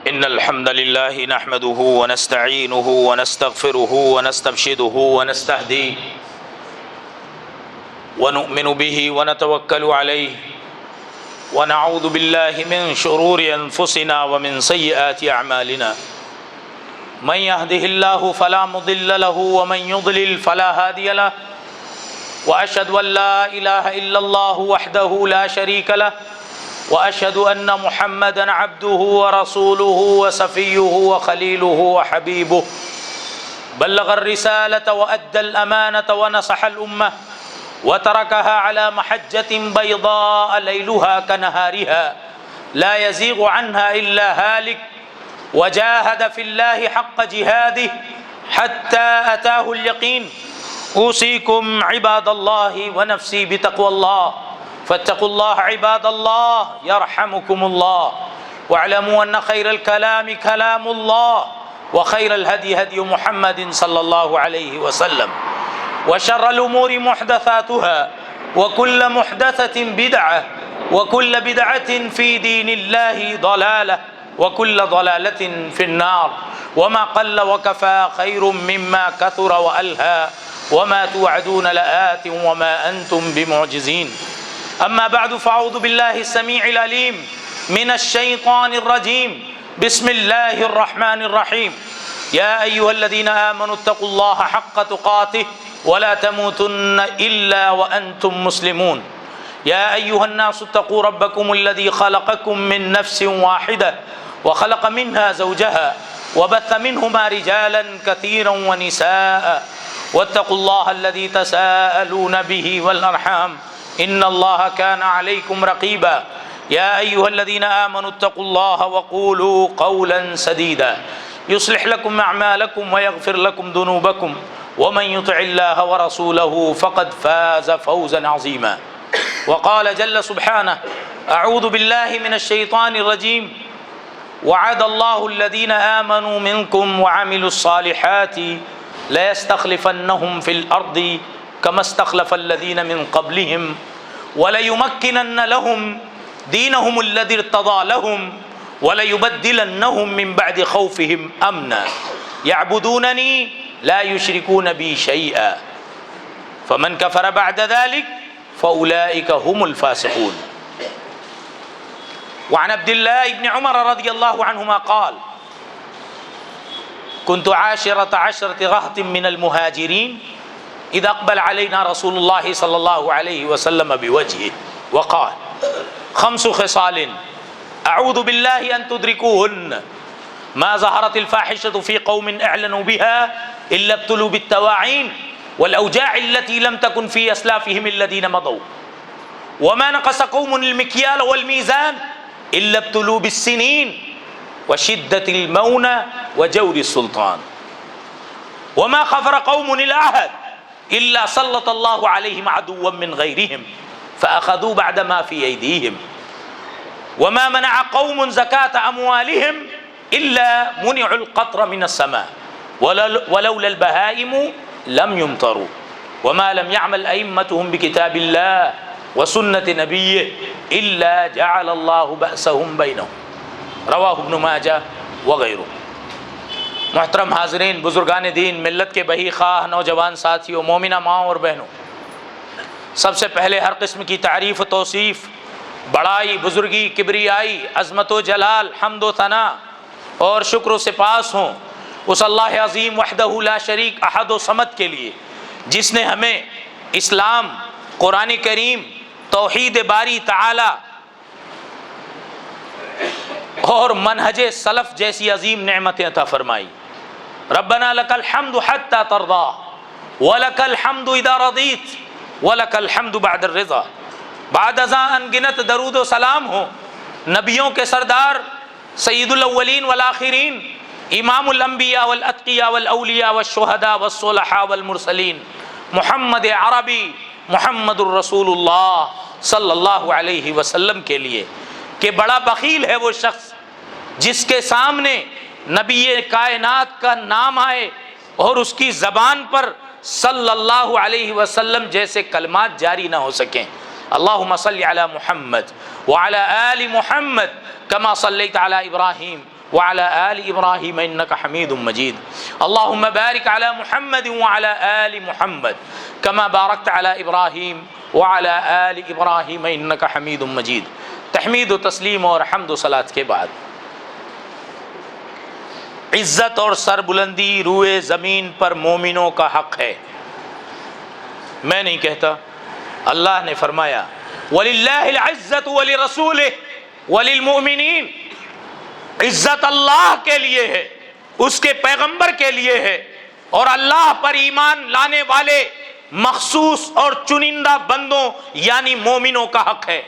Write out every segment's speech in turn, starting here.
إن الحمد لله نحمده ونستعينه ونستغفره ونسترشده ونستهديه ونؤمن به ونتوكل عليه ونعوذ بالله من شرور أنفسنا ومن سيئات أعمالنا من يهده الله فلا مضل له ومن يضلل فلا هادي له وأشهد أن لا إله إلا الله وحده لا شريك له وأشهد أن محمدًا عبده ورسوله وصفيه وخليله وحبيبه بلغ الرسالة وأدى الأمانة ونصح الأمة وتركها على محجة بيضاء ليلها كنهارها لا يزيغ عنها إلا هالك وجاهد في الله حق جهاده حتى أتاه اليقين أوصيكم عباد الله ونفسي بتقوى الله فاتقوا الله عباد الله يرحمكم الله واعلموا أن خير الكلام كلام الله وخير الهدي هدي محمد صلى الله عليه وسلم وشر الأمور محدثاتها وكل محدثة بدعة وكل بدعة في دين الله ضلالة وكل ضلالة في النار وما قل وكفى خير مما كثر وألهى وما توعدون لآت وما أنتم بمعجزين أما بعد فأعوذ بالله السميع العليم من الشيطان الرجيم بسم الله الرحمن الرحيم يا أيها الذين آمنوا اتقوا الله حق تقاته ولا تموتن إلا وأنتم مسلمون يا أيها الناس اتقوا ربكم الذي خلقكم من نفس واحدة وخلق منها زوجها وبث منهما رجالا كثيرا ونساء واتقوا الله الذي تساءلون به والأرحام إن الله كان عليكم رقيبا يا أيها الذين آمنوا اتقوا الله وقولوا قولا سديدا يصلح لكم أعمالكم ويغفر لكم ذنوبكم ومن يطع الله ورسوله فقد فاز فوزا عظيما وقال جل سبحانه أعوذ بالله من الشيطان الرجيم وعد الله الذين آمنوا منكم وعملوا الصالحات ليستخلفنهم في الأرض كما استخلف الذين من قبلهم وليمكنن لهم دينهم الذي ارتضى لهم وليبدلنهم من بعد خوفهم أمنا يعبدونني لا يشركون بي شيئا فمن كفر بعد ذلك فأولئك هم الفاسقون وعن عبد الله بن عمر رضي الله عنهما قال كنت عشرة رهط من المهاجرين إذا أقبل علينا رسول الله صلى الله عليه وسلم بوجهه وقال خمس خصال أعوذ بالله أن تدركوهن ما ظهرت الفاحشة في قوم أعلنوا بها إلا ابتلوا بالتواعين والأوجاع التي لم تكن في أسلافهم الذين مضوا وما نقص قوم المكيال والميزان إلا ابتلوا بالسنين وشدة المونة وجور السلطان وما خفر قوم العهد إلا سلط الله عليهم عدوا من غيرهم فأخذوا بعد ما في أيديهم وما منع قوم زكاة أموالهم إلا منعوا القطر من السماء ولولا البهائم لم يمطروا وما لم يعمل أئمتهم بكتاب الله وسنة نبيه إلا جعل الله بأسهم بينهم رواہ ابن ماجہ وغیرہ۔ محترم حاضرین، بزرگان دین، ملت کے بہی خواہ، نوجوان ساتھیوں، مومنہ ماؤں اور بہنوں، سب سے پہلے ہر قسم کی تعریف و توصیف، بڑائی، بزرگی، کبریائی، عظمت و جلال، حمد و ثنا اور شکر و سپاس ہوں اس اللہ عظیم وحدہ لا شریک احد و صمد کے لیے جس نے ہمیں اسلام، قرآن کریم، توحید باری تعالی اور منہج سلف جیسی عظیم نعمتیں عطا فرمائی۔ ربنا لک الحمد حتی ترضا ولک الحمد اذا رضیت ولک الحمد بعد الرضا۔ بعد ازاں انگنت درود و سلام ہو نبیوں کے سردار، سید الاولین والآخرین، امام الانبیاء والاتقیاء والاولیاء والشہداء والصلحاء والمرسلین، محمد عربی محمد الرسول اللہ صلی اللہ علیہ وسلم کے لیے کہ بڑا بخیل ہے وہ شخص جس کے سامنے نبی کائنات کا نام آئے اور اس کی زبان پر صلی اللہ علیہ وسلم جیسے کلمات جاری نہ ہو سکیں۔ اللہم صلی علی محمد وعلی آل محمد کما صلیت علی ابراہیم وعلى آل إبراهيم إنك حميد مجيد اللهم بارك على محمد وعلى آل محمد كما باركت على إبراهيم وعلى آل إبراهيم إنك حميد مجيد. تحمید و تسلیم اور حمد و صلات کے بعد عزت اور سربلندی روئے زمین پر مومنوں کا حق ہے. میں نہیں کہتا، اللہ نے فرمایا وَلِلَّهِ الْعِزَّةُ وَلِرَسُولِهِ وَلِلْمُؤْمِنِينَ، عزت اللہ کے لیے ہے، اس کے پیغمبر کے لیے ہے، اور اللہ پر ایمان لانے والے مخصوص اور چنندہ بندوں یعنی مومنوں کا حق ہے.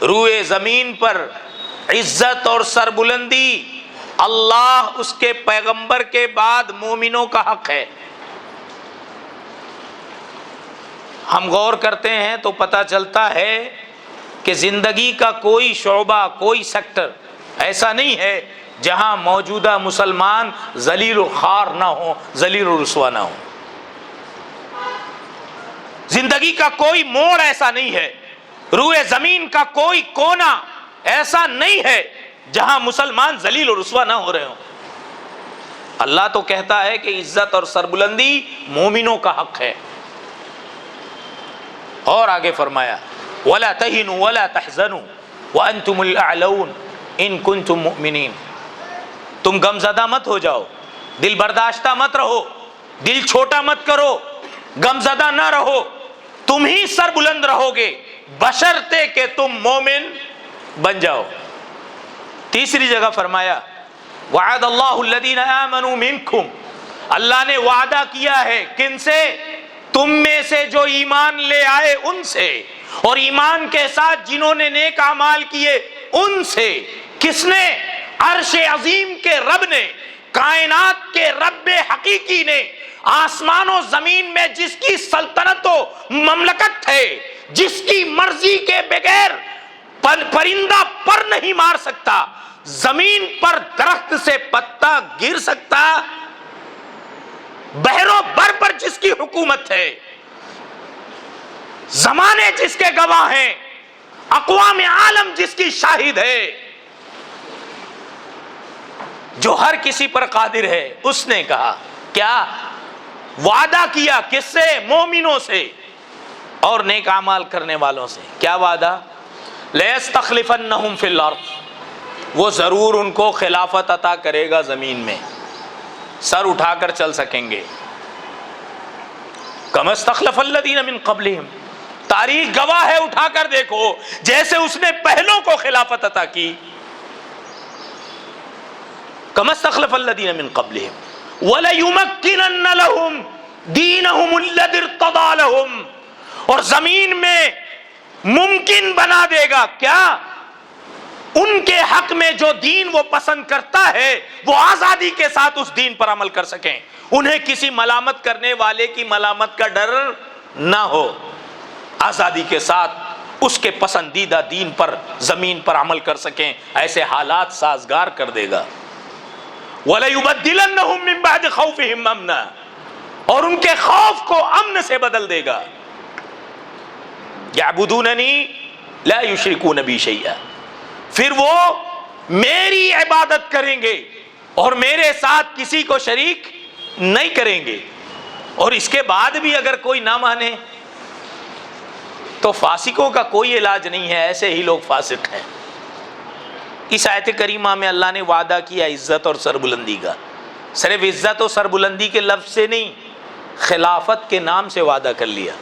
روئے زمین پر عزت اور سربلندی اللہ اس کے پیغمبر کے بعد مومنوں کا حق ہے. ہم غور کرتے ہیں تو پتہ چلتا ہے کہ زندگی کا کوئی شعبہ، کوئی سیکٹر ایسا نہیں ہے جہاں موجودہ مسلمان ذلیل و خوار نہ ہوں، ذلیل و رسوا نہ ہوں. زندگی کا کوئی موڑ ایسا نہیں ہے، روئے زمین کا کوئی کونا ایسا نہیں ہے جہاں مسلمان ذلیل و رسوا نہ ہو رہے ہوں. اللہ تو کہتا ہے کہ عزت اور سربلندی مومنوں کا حق ہے. اور آگے فرمایا وَلَا تَهِنُوا وَلَا تَحْزَنُوا وَأَنْتُمُ الْأَعْلَوْنَ إِن كُنتُم مُؤْمِنِينَ. تم غم زدہ مت ہو جاؤ، دل برداشتہ مت رہو، دل چھوٹا مت کرو، غم زدہ نہ رہو، تم ہی سر بلند رہو گے بشرطے کہ تم مومن بن جاؤ. تیسری جگہ فرمایا وعد اللہ الذین آمنوا منکم، اللہ نے وعدہ کیا ہے کن سے؟ تم میں سے جو ایمان لے آئے ان سے، اور ایمان کے ساتھ جنہوں نے نیک اعمال کیے ان سے. کس نے؟ عرش عظیم کے رب نے، کائنات کے رب حقیقی نے، آسمان و زمین میں جس کی سلطنت و مملکت ہے، جس کی مرضی کے بغیر پرندہ پر نہیں مار سکتا، زمین پر درخت سے پتا گر سکتا، بحر و بر پر جس کی حکومت ہے، زمانے جس کے گواہ ہیں، اقوام عالم جس کی شاہد ہے، جو ہر کسی پر قادر ہے، اس نے کہا کیا؟ وعدہ کیا کس سے؟ مومنوں سے اور نیک اعمال کرنے والوں سے. کیا وعدہ؟ لَيَسْتَخْلِفَنَّهُمْ فِي الْأَرْضِ، وہ ضرور ان کو خلافت عطا کرے گا زمین میں، سر اٹھا کر چل سکیں گے. كَمَا اسْتَخْلَفَ الَّذِينَ مِن قَبْلِهِمْ، تاریخ گواہ ہے، اٹھا کر دیکھو، جیسے اس نے پہلوں کو خلافت عطا کی. كَمَا اسْتَخْلَفَ الَّذِينَ مِن قَبْلِهِمْ وَلَيُمَكِّنَنَّ لَهُمْ دِينَهُمُ الَّذِي ارْتَضَىٰ لَهُمْ، اور زمین میں ممکن بنا دے گا کیا؟ ان کے حق میں جو دین وہ پسند کرتا ہے وہ آزادی کے ساتھ اس دین پر عمل کر سکیں، انہیں کسی ملامت کرنے والے کی ملامت کا ڈر نہ ہو، آزادی کے ساتھ اس کے پسندیدہ دین پر زمین پر عمل کر سکیں. ایسے حالات سازگار کر دے گا. وَلَيُبَدِّلَنَّهُم مِّن بَعْدِ خَوْفِهِمْ أَمْنًا، اور ان کے خوف کو امن سے بدل دے گا. يَعْبُدُونَنِي لَا يُشْرِكُونَ بِي شَيْئًا، پھر وہ میری عبادت کریں گے اور میرے ساتھ کسی کو شریک نہیں کریں گے. اور اس کے بعد بھی اگر کوئی نہ مانے تو فاسقوں کا کوئی علاج نہیں ہے، ایسے ہی لوگ فاسق ہیں. اس آیت کریمہ میں اللہ نے وعدہ کیا عزت اور سربلندی کا. صرف عزت اور سربلندی کے لفظ سے نہیں، خلافت کے نام سے وعدہ کر لیا.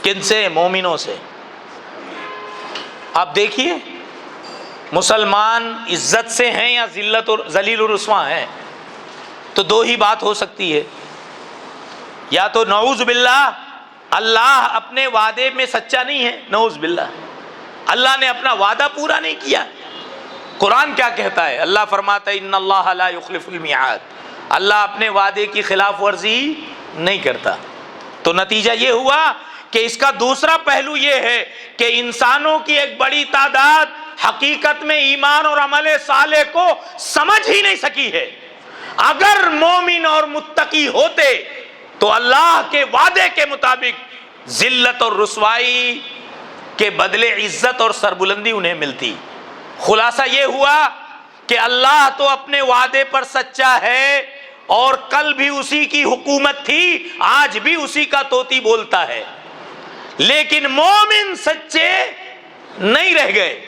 کن سے؟ مومنوں سے. آپ دیکھیے مسلمان عزت سے ہیں یا ذلت اور ذلیل و رسوا ہیں، تو دو ہی بات ہو سکتی ہے، یا تو نعوذ باللہ اللہ اپنے وعدے میں سچا نہیں ہے، نعوذ باللہ اللہ نے اپنا وعدہ پورا نہیں کیا. قرآن کیا کہتا ہے؟ اللہ فرماتا ہے ان اللہ لا یخلف المیعاد، اللہ اپنے وعدے کی خلاف ورزی نہیں کرتا. تو نتیجہ یہ ہوا کہ اس کا دوسرا پہلو یہ ہے کہ انسانوں کی ایک بڑی تعداد حقیقت میں ایمان اور عمل صالح کو سمجھ ہی نہیں سکی ہے. اگر مومن اور متقی ہوتے تو اللہ کے وعدے کے مطابق ذلت اور رسوائی کے بدلے عزت اور سربلندی انہیں ملتی. خلاصہ یہ ہوا کہ اللہ تو اپنے وعدے پر سچا ہے اور کل بھی اسی کی حکومت تھی، آج بھی اسی کا طوطی بولتا ہے، لیکن مومن سچے نہیں رہ گئے،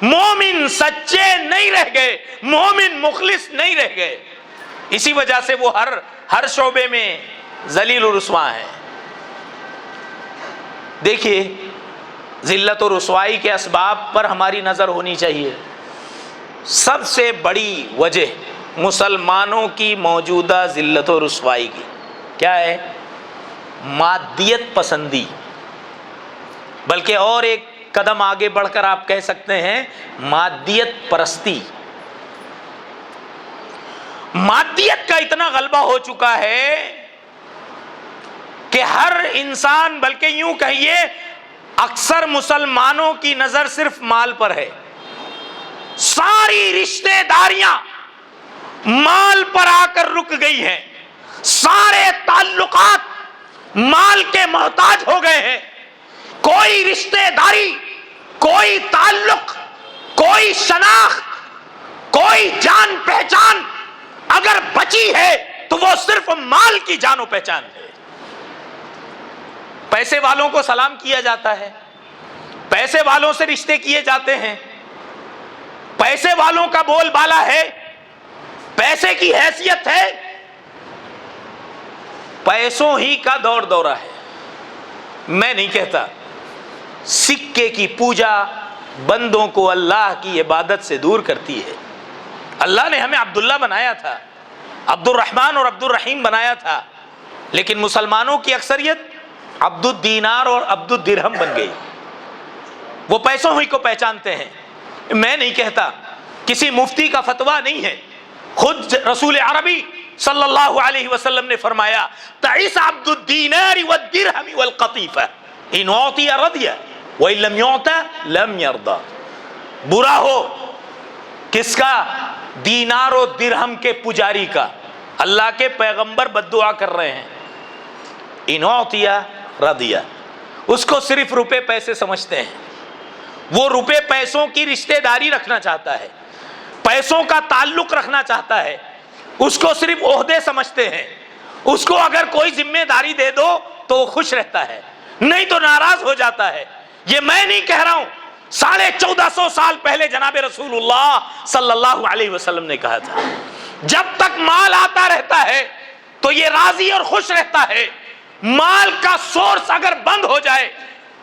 مومن سچے نہیں رہ گئے، مومن مخلص نہیں رہ گئے۔ اسی وجہ سے وہ ہر شعبے میں ذلیل و رسوا ہے۔ دیکھیے، ذلت و رسوائی کے اسباب پر ہماری نظر ہونی چاہیے۔ سب سے بڑی وجہ مسلمانوں کی موجودہ ذلت و رسوائی کی کیا ہے؟ مادیت پسندی، بلکہ اور ایک قدم آگے بڑھ کر آپ کہہ سکتے ہیں مادیت پرستی۔ مادیت کا اتنا غلبہ ہو چکا ہے کہ ہر انسان، بلکہ یوں کہیے اکثر مسلمانوں کی نظر صرف مال پر ہے۔ ساری رشتہ داریاں مال پر آ کر رک گئی ہیں، سارے تعلقات مال کے محتاج ہو گئے ہیں۔ کوئی رشتہ داری، کوئی تعلق، کوئی شناخت، کوئی جان پہچان اگر بچی ہے تو وہ صرف مال کی جان و پہچان ہے۔ پیسے والوں کو سلام کیا جاتا ہے، پیسے والوں سے رشتے کیے جاتے ہیں، پیسے والوں کا بول بالا ہے، پیسے کی حیثیت ہے، پیسوں ہی کا دور دورہ ہے۔ میں نہیں کہتا سکے کی پوجا بندوں کو اللہ کی عبادت سے دور کرتی ہے۔ اللہ نے ہمیں عبداللہ بنایا تھا، عبد الرحمن اور عبد الرحیم بنایا تھا، لیکن مسلمانوں کی اکثریت عبد الدینار اور عبد الدرہم بن گئی، وہ پیسوں ہی کو پہچانتے ہیں۔ میں نہیں کہتا، کسی مفتی کا فتویٰ نہیں ہے، خود رسول عربی صلی اللہ علیہ وسلم نے فرمایا تعیس عبد الدینار والدرہم والقطیفہ ان اعطی رضی وان لم یعط لم یرضی۔ برا ہو کس کا؟ دینار و درہم کے پجاری کا۔ اللہ کے پیغمبر بد دعا کر رہے ہیں، ان اعطی رضی، اس کو صرف روپے پیسے سمجھتے ہیں، وہ روپے پیسوں کی رشتہ داری رکھنا چاہتا ہے، پیسوں کا تعلق رکھنا چاہتا ہے، اس کو صرف عہدے سمجھتے ہیں، اس کو اگر کوئی ذمہ داری دے دو تو وہ خوش رہتا ہے، نہیں تو ناراض ہو جاتا ہے۔ یہ میں نہیں کہہ رہا ہوں، 1450 سال پہلے جناب رسول اللہ صلی اللہ علیہ وسلم نے کہا تھا، جب تک مال آتا رہتا ہے تو یہ راضی اور خوش رہتا ہے، مال کا سورس اگر بند ہو جائے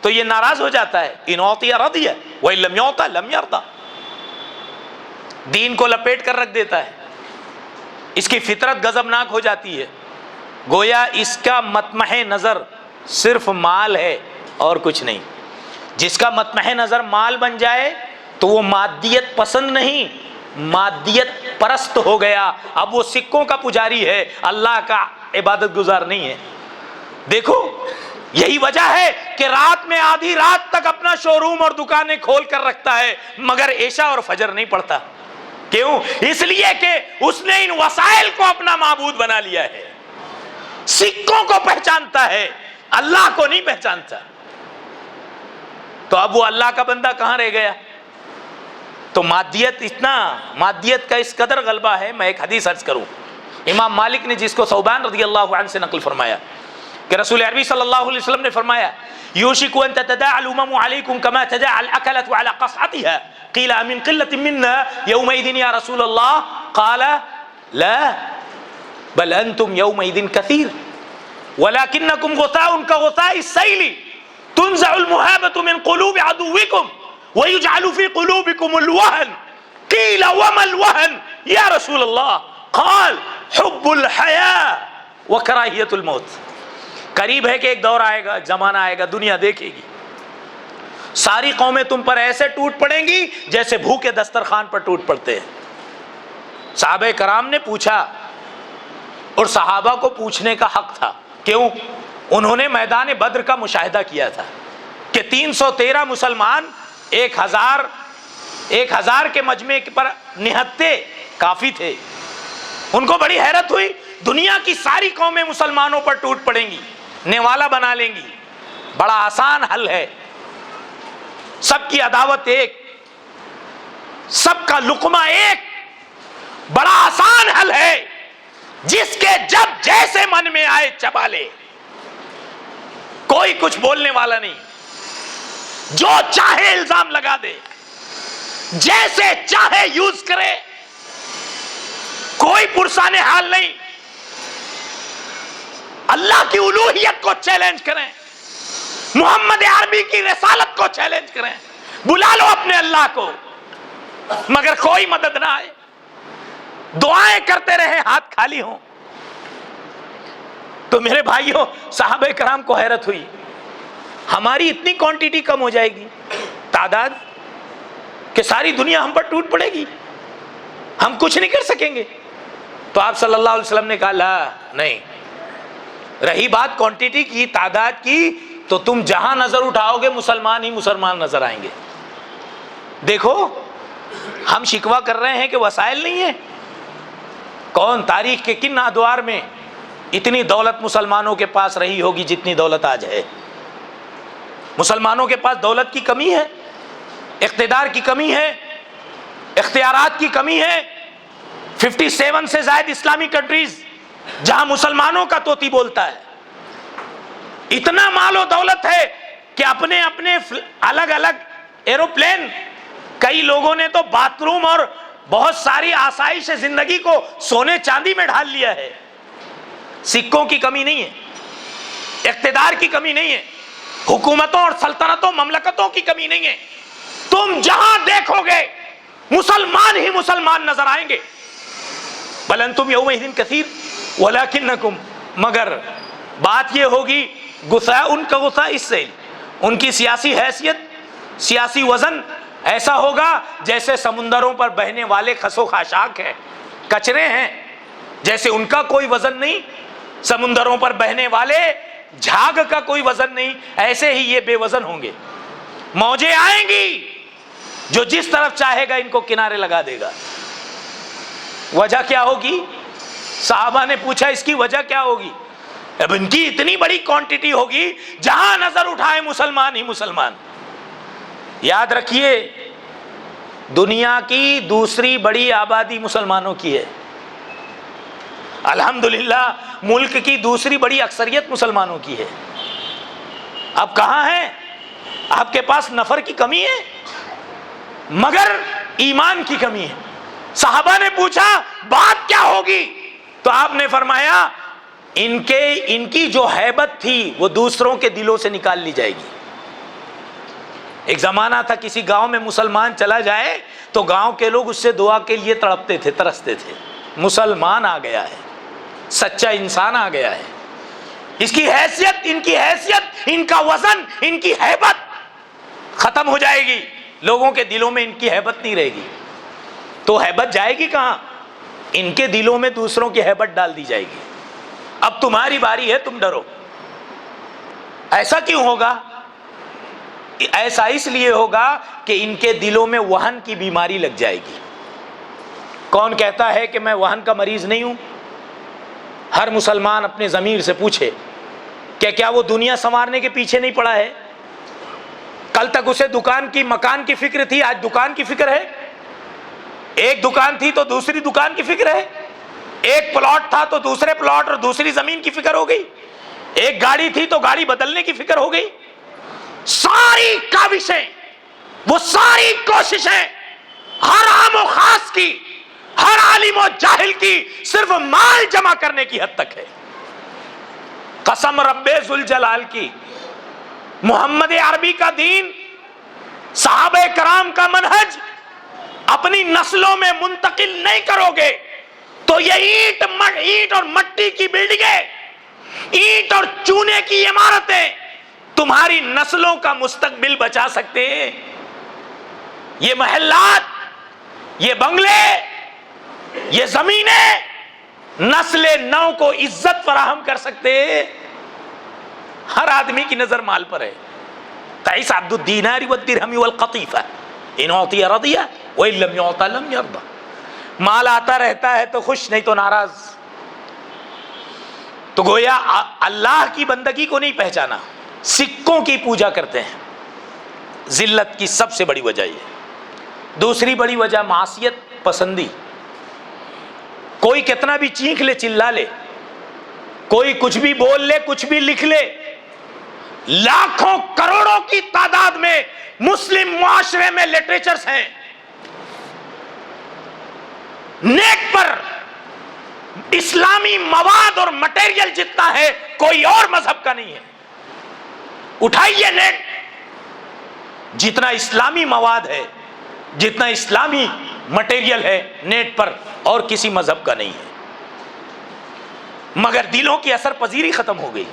تو یہ ناراض ہو جاتا ہے۔ ان اعطی رضی وان لم یعط لم یرضی، دین کو لپیٹ کر رکھ دیتا ہے، اس کی فطرت غضبناک ہو جاتی ہے، گویا اس کا مطمح نظر صرف مال ہے اور کچھ نہیں۔ جس کا مطمح نظر مال بن جائے تو وہ مادیت پسند نہیں، مادیت پرست ہو گیا، اب وہ سکوں کا پجاری ہے، اللہ کا عبادت گزار نہیں ہے۔ دیکھو، یہی وجہ ہے کہ رات میں آدھی رات تک اپنا شو روم اور دکانیں کھول کر رکھتا ہے مگر عشاء اور فجر نہیں پڑھتا۔ کیوں؟ اس لیے کہ اس نے ان وسائل کو اپنا معبود بنا لیا ہے، سکوں کو پہچانتا ہے، اللہ کو نہیں پہچانتا۔ تو اب وہ اللہ کا بندہ کہاں رہ گیا؟ تو مادیت کا اس قدر غلبہ ہے۔ میں ایک حدیث عرض کروں، امام مالک نے جس کو ثوبان رضی اللہ عنہ سے نقل فرمایا کہ رسول عربی صلی اللہ علیہ وسلم نے فرمایا یوشک ان تتداعى الامم علیکم کما تداعى الاکلة على قصعتها قیل امن قلة منا یومئذ یا رسول اللہ قال لا بل انتم یومئذ کثیر ولکنکم غثاء کغثاء السیل تنزع المهابة من قلوب عدوکم ويجعل في قلوبكم الوهن قيل وما الوهن يا رسول الله قال حب الحياة وكراهية الموت۔ قریب ہے کہ ایک دور آئے گا، زمانہ آئے گا، دنیا دیکھے گی، ساری قومیں تم پر ایسے ٹوٹ پڑیں گی جیسے بھوکے دسترخوان پر ٹوٹ پڑتے ہیں۔ صحابہ کرام نے پوچھا، اور صحابہ کو پوچھنے کا حق تھا، کیوں؟ انہوں نے میدان بدر کا مشاہدہ کیا تھا کہ 313 مسلمان 1000 کے مجمع پر نہتے کافی تھے۔ ان کو بڑی حیرت ہوئی، دنیا کی ساری قومیں مسلمانوں پر ٹوٹ پڑیں گی، نوالا بنا لیں گی، بڑا آسان حل ہے، سب کی عداوت ایک، سب کا لقمہ ایک، بڑا آسان حل ہے، جس کے جب جیسے من میں آئے چبا لے، کوئی کچھ بولنے والا نہیں، جو چاہے الزام لگا دے، جیسے چاہے یوز کرے، کوئی پرسان حال نہیں۔ اللہ کی الوہیت کو چیلنج کریں، محمد عربی کی رسالت کو چیلنج کریں، بلا لو اپنے اللہ کو، مگر کوئی مدد نہ آئے، دعائیں کرتے رہے ہاتھ خالی ہوں۔ تو میرے بھائیوں، صحابہ کرام کو حیرت ہوئی، ہماری اتنی کوانٹیٹی کم ہو جائے گی، تعداد، کہ ساری دنیا ہم پر ٹوٹ پڑے گی، ہم کچھ نہیں کر سکیں گے۔ تو آپ صلی اللہ علیہ وسلم نے کہا لا، نہیں، رہی بات کوانٹیٹی کی، تعداد کی، تو تم جہاں نظر اٹھاؤ گے مسلمان ہی مسلمان نظر آئیں گے۔ دیکھو ہم شکوہ کر رہے ہیں کہ وسائل نہیں ہیں، کون تاریخ کے کن ادوار میں اتنی دولت مسلمانوں کے پاس رہی ہوگی جتنی دولت آج ہے؟ مسلمانوں کے پاس دولت کی کمی ہے، اقتدار کی کمی ہے، اختیارات کی کمی ہے۔ 57 سے زائد اسلامی کنٹریز جہاں مسلمانوں کا طوطی بولتا ہے، اتنا مال و دولت ہے کہ اپنے اپنے الگ الگ ایروپلین، کئی لوگوں نے تو باتھ روم اور بہت ساری آسائش زندگی کو سونے چاندی میں ڈھال لیا ہے۔ سکوں کی کمی نہیں ہے، اقتدار کی کمی نہیں ہے، حکومتوں اور سلطنتوں مملکتوں کی کمی نہیں ہے۔ تم جہاں دیکھو گے مسلمان ہی مسلمان نظر آئیں گے۔ بل انتم یومئذ کثیر ولکنکم، مگر بات یہ ہوگی غصہ ان کا غصہ اس سے، ان کی سیاسی حیثیت، سیاسی وزن ایسا ہوگا جیسے سمندروں پر بہنے والے خس و خاشاک ہیں، کچرے ہیں، جیسے ان کا کوئی وزن نہیں، سمندروں پر بہنے والے جھاگ کا کوئی وزن نہیں، ایسے ہی یہ بے وزن ہوں گے۔ موجیں آئیں گی، جو جس طرف چاہے گا ان کو کنارے لگا دے گا۔ وجہ کیا ہوگی؟ صحابہ نے پوچھا اس کی وجہ کیا ہوگی؟ اب ان کی اتنی بڑی کوانٹیٹی ہوگی، جہاں نظر اٹھائے مسلمان ہی مسلمان۔ یاد رکھیے، دنیا کی دوسری بڑی آبادی مسلمانوں کی ہے، الحمدللہ ملک کی دوسری بڑی اکثریت مسلمانوں کی ہے۔ اب کہاں ہے؟ آپ کے پاس نفر کی کمی ہے، مگر ایمان کی کمی ہے۔ صحابہ نے پوچھا بات کیا ہوگی؟ تو آپ نے فرمایا ان کی جو ہیبت تھی وہ دوسروں کے دلوں سے نکال لی جائے گی۔ ایک زمانہ تھا کسی گاؤں میں مسلمان چلا جائے تو گاؤں کے لوگ اس سے دعا کے لیے تڑپتے تھے، ترستے تھے، مسلمان آ گیا ہے، سچا انسان آ گیا ہے۔ اس کی حیثیت، ان کی حیثیت، ان کا وزن، ان کی ہیبت ختم ہو جائے گی، لوگوں کے دلوں میں ان کی ہیبت نہیں رہے گی۔ تو ہیبت جائے گی کہاں؟ ان کے دلوں میں دوسروں کی ہیبت ڈال دی جائے گی۔ اب تمہاری باری ہے، تم ڈرو۔ ایسا کیوں ہوگا؟ ایسا اس لیے ہوگا کہ ان کے دلوں میں وہن کی بیماری لگ جائے گی۔ کون کہتا ہے کہ میں وہن کا مریض نہیں ہوں؟ ہر مسلمان اپنے ضمیر سے پوچھے کہ کیا وہ دنیا سنوارنے کے پیچھے نہیں پڑا ہے؟ کل تک اسے دکان کی، مکان کی فکر تھی، آج دکان کی فکر ہے۔ ایک دکان تھی تو دوسری دکان کی فکر ہے، ایک پلاٹ تھا تو دوسرے پلاٹ اور دوسری زمین کی فکر ہو گئی، ایک گاڑی تھی تو گاڑی بدلنے کی فکر ہو گئی۔ ساری کاوشیں، وہ ساری کوششیں ہر عام و خاص کی، ہر عالم و جاہل کی، صرف مال جمع کرنے کی حد تک ہے۔ قسم رب ذوالجلال کی، محمد عربی کا دین، صحابہ کرام کا منہج اپنی نسلوں میں منتقل نہیں کرو گے تو یہ اینٹ اور مٹی کی بلڈنگیں، اینٹ اور چونے کی عمارتیں تمہاری نسلوں کا مستقبل بچا سکتے ہیں؟ یہ محلات، یہ بنگلے، یہ زمینیں نسل نو کو عزت فراہم کر سکتے ہیں؟ ہر آدمی کی نظر مال پر ہے۔ قیس عبد الدینار والدرہم والقطیفہ ان اعطی رضی وان لم یعط لم یرضى۔ مال آتا رہتا ہے تو خوش، نہیں تو ناراض۔ تو گویا اللہ کی بندگی کو نہیں پہچانا، سکوں کی پوجا کرتے ہیں۔ ذلت کی سب سے بڑی وجہ یہ۔ دوسری بڑی وجہ معصیت پسندی، کوئی کتنا بھی چیخ لے چلا لے، کوئی کچھ بھی بول لے، کچھ بھی لکھ لے، لاکھوں کروڑوں کی تعداد میں مسلم معاشرے میں لٹریچرز ہیں، نیٹ پر اسلامی مواد اور مٹیریل جتنا ہے کوئی اور مذہب کا نہیں ہے۔ اٹھائیے نیٹ، جتنا اسلامی مواد ہے، جتنا اسلامی مٹیریل ہے نیٹ پر، اور کسی مذہب کا نہیں ہے، مگر دلوں کی اثر پذیری ختم ہو گئی۔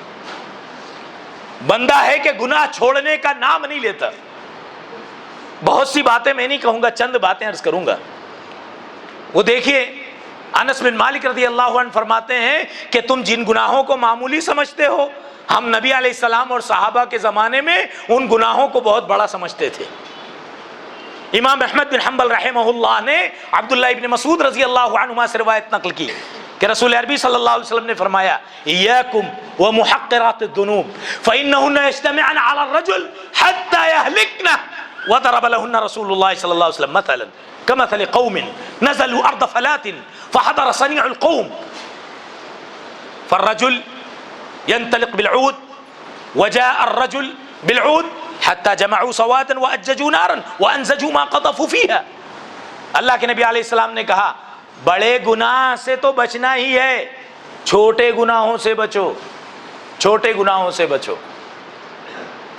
بندہ ہے کہ گناہ چھوڑنے کا نام نہیں لیتا۔ بہت سی باتیں میں نہیں کہوں گا، چند باتیں عرض کروں گا۔ وہ دیکھیے، انس بن مالک رضی اللہ عنہ فرماتے ہیں کہ تم جن گناہوں کو معمولی سمجھتے ہو، ہم نبی علیہ السلام اور صحابہ کے زمانے میں ان گناہوں کو بہت بڑا سمجھتے تھے۔ امام احمد بن حنبل رحمہ اللہ نے عبداللہ ابن مسعود رضی اللہ عنہما سے روایت نقل کی کہ رسول عربی صلی اللہ علیہ وسلم نے فرمایا، ایاکم ومحقرات الذنوب فإنہن یجتمعن علی الرجل حتی یہلکن، وضرب لہن رسول اللہ صلی اللہ علیہ وسلم مثلا كمثل قوم نزلوا أرض فلاة فحضر صنيع القوم فالرجل ينطلق بالعود وجاء الرجل بالعود حتى جمعوا سوادا وأججوا نارا وأنزجوا ما قطفوا فيها۔ اللہ کے نبی علیہ السلام نے کہا بڑے گناہ سے تو بچنا ہی ہے، چھوٹے گناہوں سے بچو، چھوٹے گناہوں سے بچو۔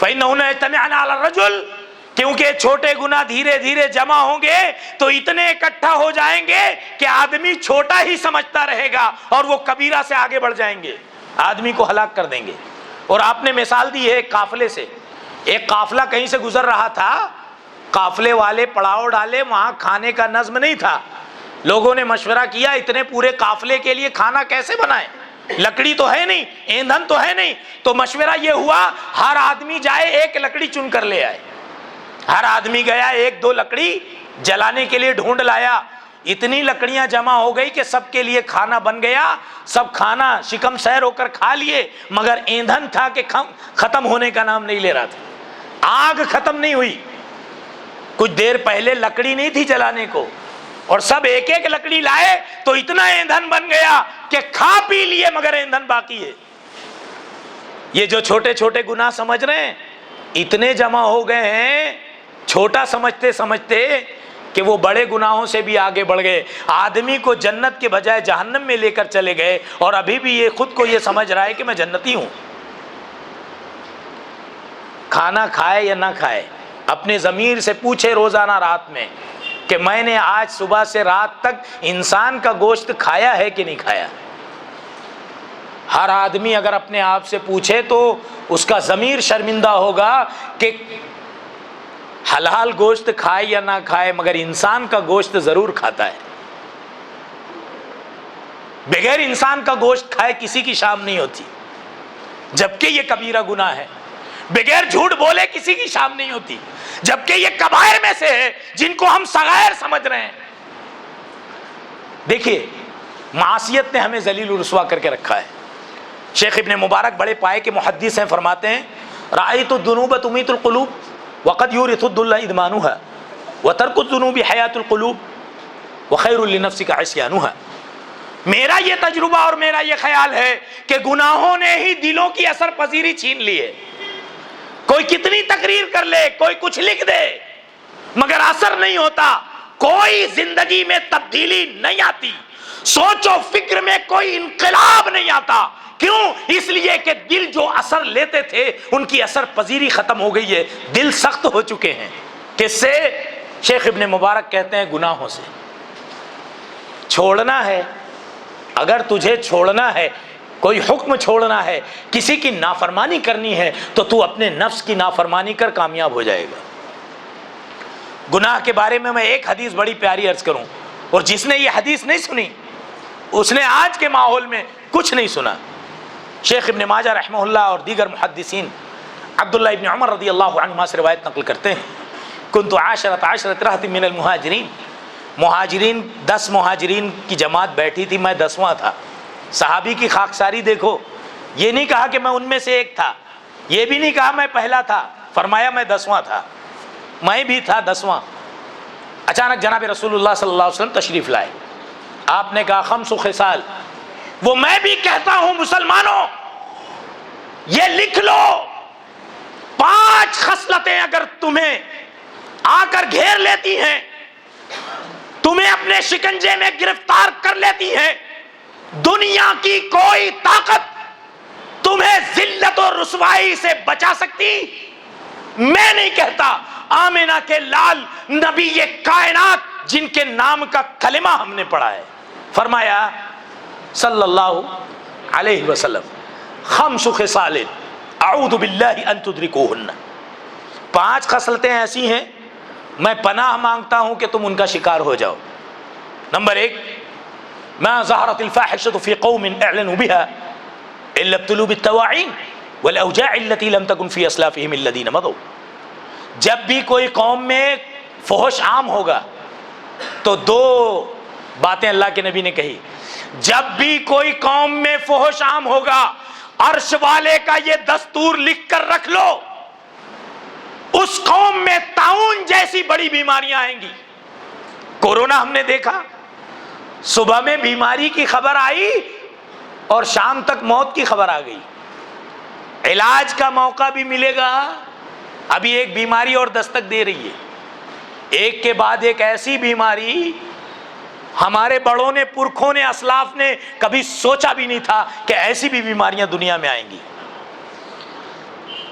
فإنهن يجتمعن على الرجل، کیونکہ چھوٹے گناہ دھیرے دھیرے جمع ہوں گے تو اتنے اکٹھا ہو جائیں گے کہ آدمی چھوٹا ہی سمجھتا رہے گا اور وہ کبیرہ سے آگے بڑھ جائیں گے، آدمی کو ہلاک کر دیں گے۔ اور آپ نے مثال دی ہے ایک قافلے سے، ایک قافلہ کہیں سے گزر رہا تھا، قافلے والے پڑاؤ ڈالے، وہاں کھانے کا نظم نہیں تھا، لوگوں نے مشورہ کیا اتنے پورے قافلے کے لیے کھانا کیسے بنائیں، لکڑی تو ہے نہیں، ایندھن تو ہے نہیں، تو مشورہ یہ ہوا ہر آدمی جائے ایک لکڑی چن کر لے آئے۔ ہر آدمی گیا ایک دو لکڑی جلانے کے لیے ڈھونڈ لایا، اتنی لکڑیاں جمع ہو گئی کہ سب کے لیے کھانا بن گیا، سب کھانا شکم سیر ہو کر کھا لیے، مگر ایندھن تھا کہ ختم ہونے کا نام نہیں لے رہا تھا، آگ ختم نہیں ہوئی، کچھ دیر پہلے لکڑی نہیں تھی جلانے کو، اور سب ایک ایک لکڑی لائے تو اتنا ایندھن بن گیا کہ کھا پی لیے مگر ایندھن باقی ہے۔ یہ جو چھوٹے چھوٹے گناہ سمجھ رہے ہیں اتنے جمع ہو گئے ہیں، چھوٹا سمجھتے سمجھتے کہ وہ بڑے گناہوں سے بھی آگے بڑھ گئے، آدمی کو جنت کے بجائے جہنم میں لے کر چلے گئے، اور ابھی بھی یہ خود کو یہ سمجھ رہا ہے کہ میں جنتی ہوں۔ کھانا کھائے یا نہ کھائے، اپنے ضمیر سے پوچھے روزانہ رات میں کہ میں نے آج صبح سے رات تک انسان کا گوشت کھایا ہے کہ نہیں کھایا۔ ہر آدمی اگر اپنے آپ سے پوچھے تو اس کا ضمیر شرمندہ ہوگا کہ حلال گوشت کھائے یا نہ کھائے مگر انسان کا گوشت ضرور کھاتا ہے۔ بغیر انسان کا گوشت کھائے کسی کی شام نہیں ہوتی، جبکہ یہ کبیرہ گناہ ہے۔ بغیر جھوٹ بولے کسی کی شام نہیں ہوتی، جبکہ یہ کبائر میں سے ہے جن کو ہم صغائر سمجھ رہے ہیں۔ دیکھیے، معصیت نے ہمیں ذلیل و رسوا کر کے رکھا ہے۔ شیخ ابن مبارک بڑے پائے کے محدث ہیں، فرماتے ہیں رأیت الذنوب تمیت القلوب وقد یورث الذل ادمانها وترک الذنوب حیات القلوب وخیر لنفسک عصیانها۔ میرا یہ تجربہ اور میرا یہ خیال ہے کہ گناہوں نے ہی دلوں کی اثر پذیری چھین لی ہے۔ کوئی کتنی تقریر کر لے، کوئی کچھ لکھ دے، مگر اثر نہیں ہوتا، کوئی زندگی میں تبدیلی نہیں آتی، سوچ و فکر میں کوئی انقلاب نہیں آتا۔ کیوں؟ اس لیے کہ دل جو اثر لیتے تھے ان کی اثر پذیری ختم ہو گئی ہے، دل سخت ہو چکے ہیں۔ کس سے؟ شیخ ابن مبارک کہتے ہیں گناہوں سے۔ چھوڑنا ہے، اگر تجھے چھوڑنا ہے، کوئی حکم چھوڑنا ہے، کسی کی نافرمانی کرنی ہے تو تو اپنے نفس کی نافرمانی کر کامیاب ہو جائے گا۔ گناہ کے بارے میں ایک حدیث بڑی پیاری عرض کروں، اور جس نے یہ حدیث نہیں سنی اس نے آج کے ماحول میں کچھ نہیں سنا۔ شیخ ابن ماجہ رحمہ اللہ اور دیگر محدثین عبداللہ ابن عمر رضی اللہ عنہما سے روایت نقل کرتے ہیں، کنت عشرۃ رہط من المہاجرین، مہاجرین 10 مہاجرین کی جماعت بیٹھی تھی، میں 10واں تھا۔ صحابی کی خاکساری دیکھو، یہ نہیں کہا کہ میں ان میں سے ایک تھا، یہ بھی نہیں کہا میں پہلا تھا، فرمایا میں 10واں تھا، میں بھی تھا 10واں۔ اچانک جناب رسول اللہ صلی اللہ علیہ وسلم تشریف لائے، آپ نے کہا خمس خصال، وہ میں بھی کہتا ہوں مسلمانوں یہ لکھ لو، 5 خصلتیں اگر تمہیں آ کر گھیر لیتی ہیں، تمہیں اپنے شکنجے میں گرفتار کر لیتی ہیں، دنیا کی کوئی طاقت تمہیں ذلت و رسوائی سے بچا سکتی؟ میں نہیں کہتا، آمنہ کے لال نبی یہ کائنات جن کے نام کا کلمہ ہم نے پڑھا ہے، فرمایا صلی اللہ علیہ وسلم خمس خصال اعوذ باللہ ان تدرکوہن، 5 خصلتیں ایسی ہیں میں پناہ مانگتا ہوں کہ تم ان کا شکار ہو جاؤ۔ نمبر 1، ما ظہرت الفاحشۃ فی قوم اعلنوا بها الا ابتلوا بالتواعین والاوجاع التي لم تكن في اسلافهم الذين مضوا۔ جب بھی کوئی قوم میں فحش عام ہوگا تو 2 باتیں اللہ کے نبی نے کہی، جب بھی کوئی قوم میں فحش عام ہوگا عرش والے کا یہ دستور لکھ کر رکھ لو، اس قوم میں طاعون جیسی بڑی بیماریاں آئیں گی۔ کورونا ہم نے دیکھا، صبح میں بیماری کی خبر آئی اور شام تک موت کی خبر آ گئی۔ علاج کا موقع بھی ملے گا، ابھی ایک بیماری اور دستک دے رہی ہے، ایک کے بعد ایک ایسی بیماری ہمارے بڑوں نے، پرکھوں نے، اسلاف نے کبھی سوچا بھی نہیں تھا کہ ایسی بھی بیماریاں دنیا میں آئیں گی۔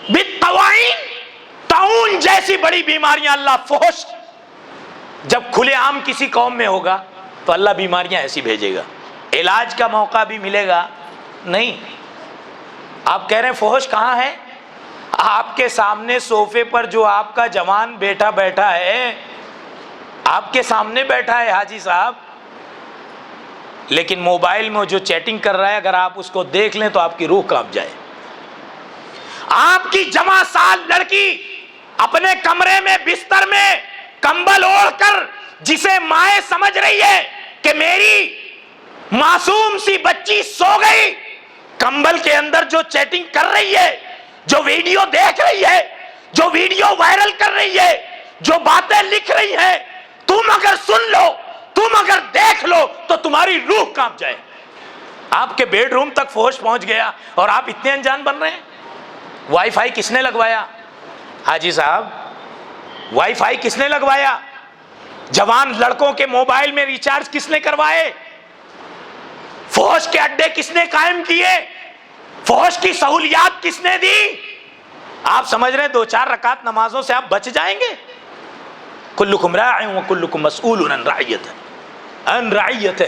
بالتواعین، طاعون جیسی بڑی بیماریاں اللہ فحش جب کھلے عام کسی قوم میں ہوگا تو اللہ بیماریاں ایسی بھیجے گا، علاج کا موقع بھی ملے گا نہیں۔ آپ کہہ رہے ہیں فحش کہاں ہے؟ آپ کے سامنے صوفے پر جو آپ کا جوان بیٹھا ہے، آپ کے سامنے بیٹھا ہے حاجی صاحب، لیکن موبائل میں جو چیٹنگ کر رہا ہے اگر آپ اس کو دیکھ لیں تو آپ کی روح کانپ جائے۔ آپ کی جوان سال لڑکی اپنے کمرے میں بستر میں کمبل اوڑھ کر جسے مائیں سمجھ رہی ہے کہ میری معصوم سی بچی سو گئی، کمبل کے اندر جو چیٹنگ کر رہی ہے، جو ویڈیو دیکھ رہی ہے، جو ویڈیو وائرل کر رہی ہے، جو باتیں لکھ رہی ہے، تم اگر سن لو، تم اگر دیکھ لو تو تمہاری روح کانپ جائے۔ آپ کے بیڈ روم تک فحش پہنچ گیا اور آپ اتنے انجان بن رہے ہیں۔ وائی فائی کس نے لگوایا حاجی صاحب؟ وائی فائی کس نے لگوایا؟ جوان لڑکوں کے موبائل میں ریچارج کس نے کروائے؟ فحش کے اڈے کس نے قائم کیے؟ فحش کی سہولیات کس نے دی؟ آپ سمجھ رہے ہیں 2-4 رکعت نمازوں سے آپ بچ جائیں گے؟ کلکم راع وکلکم مسئول عن رعیتہ،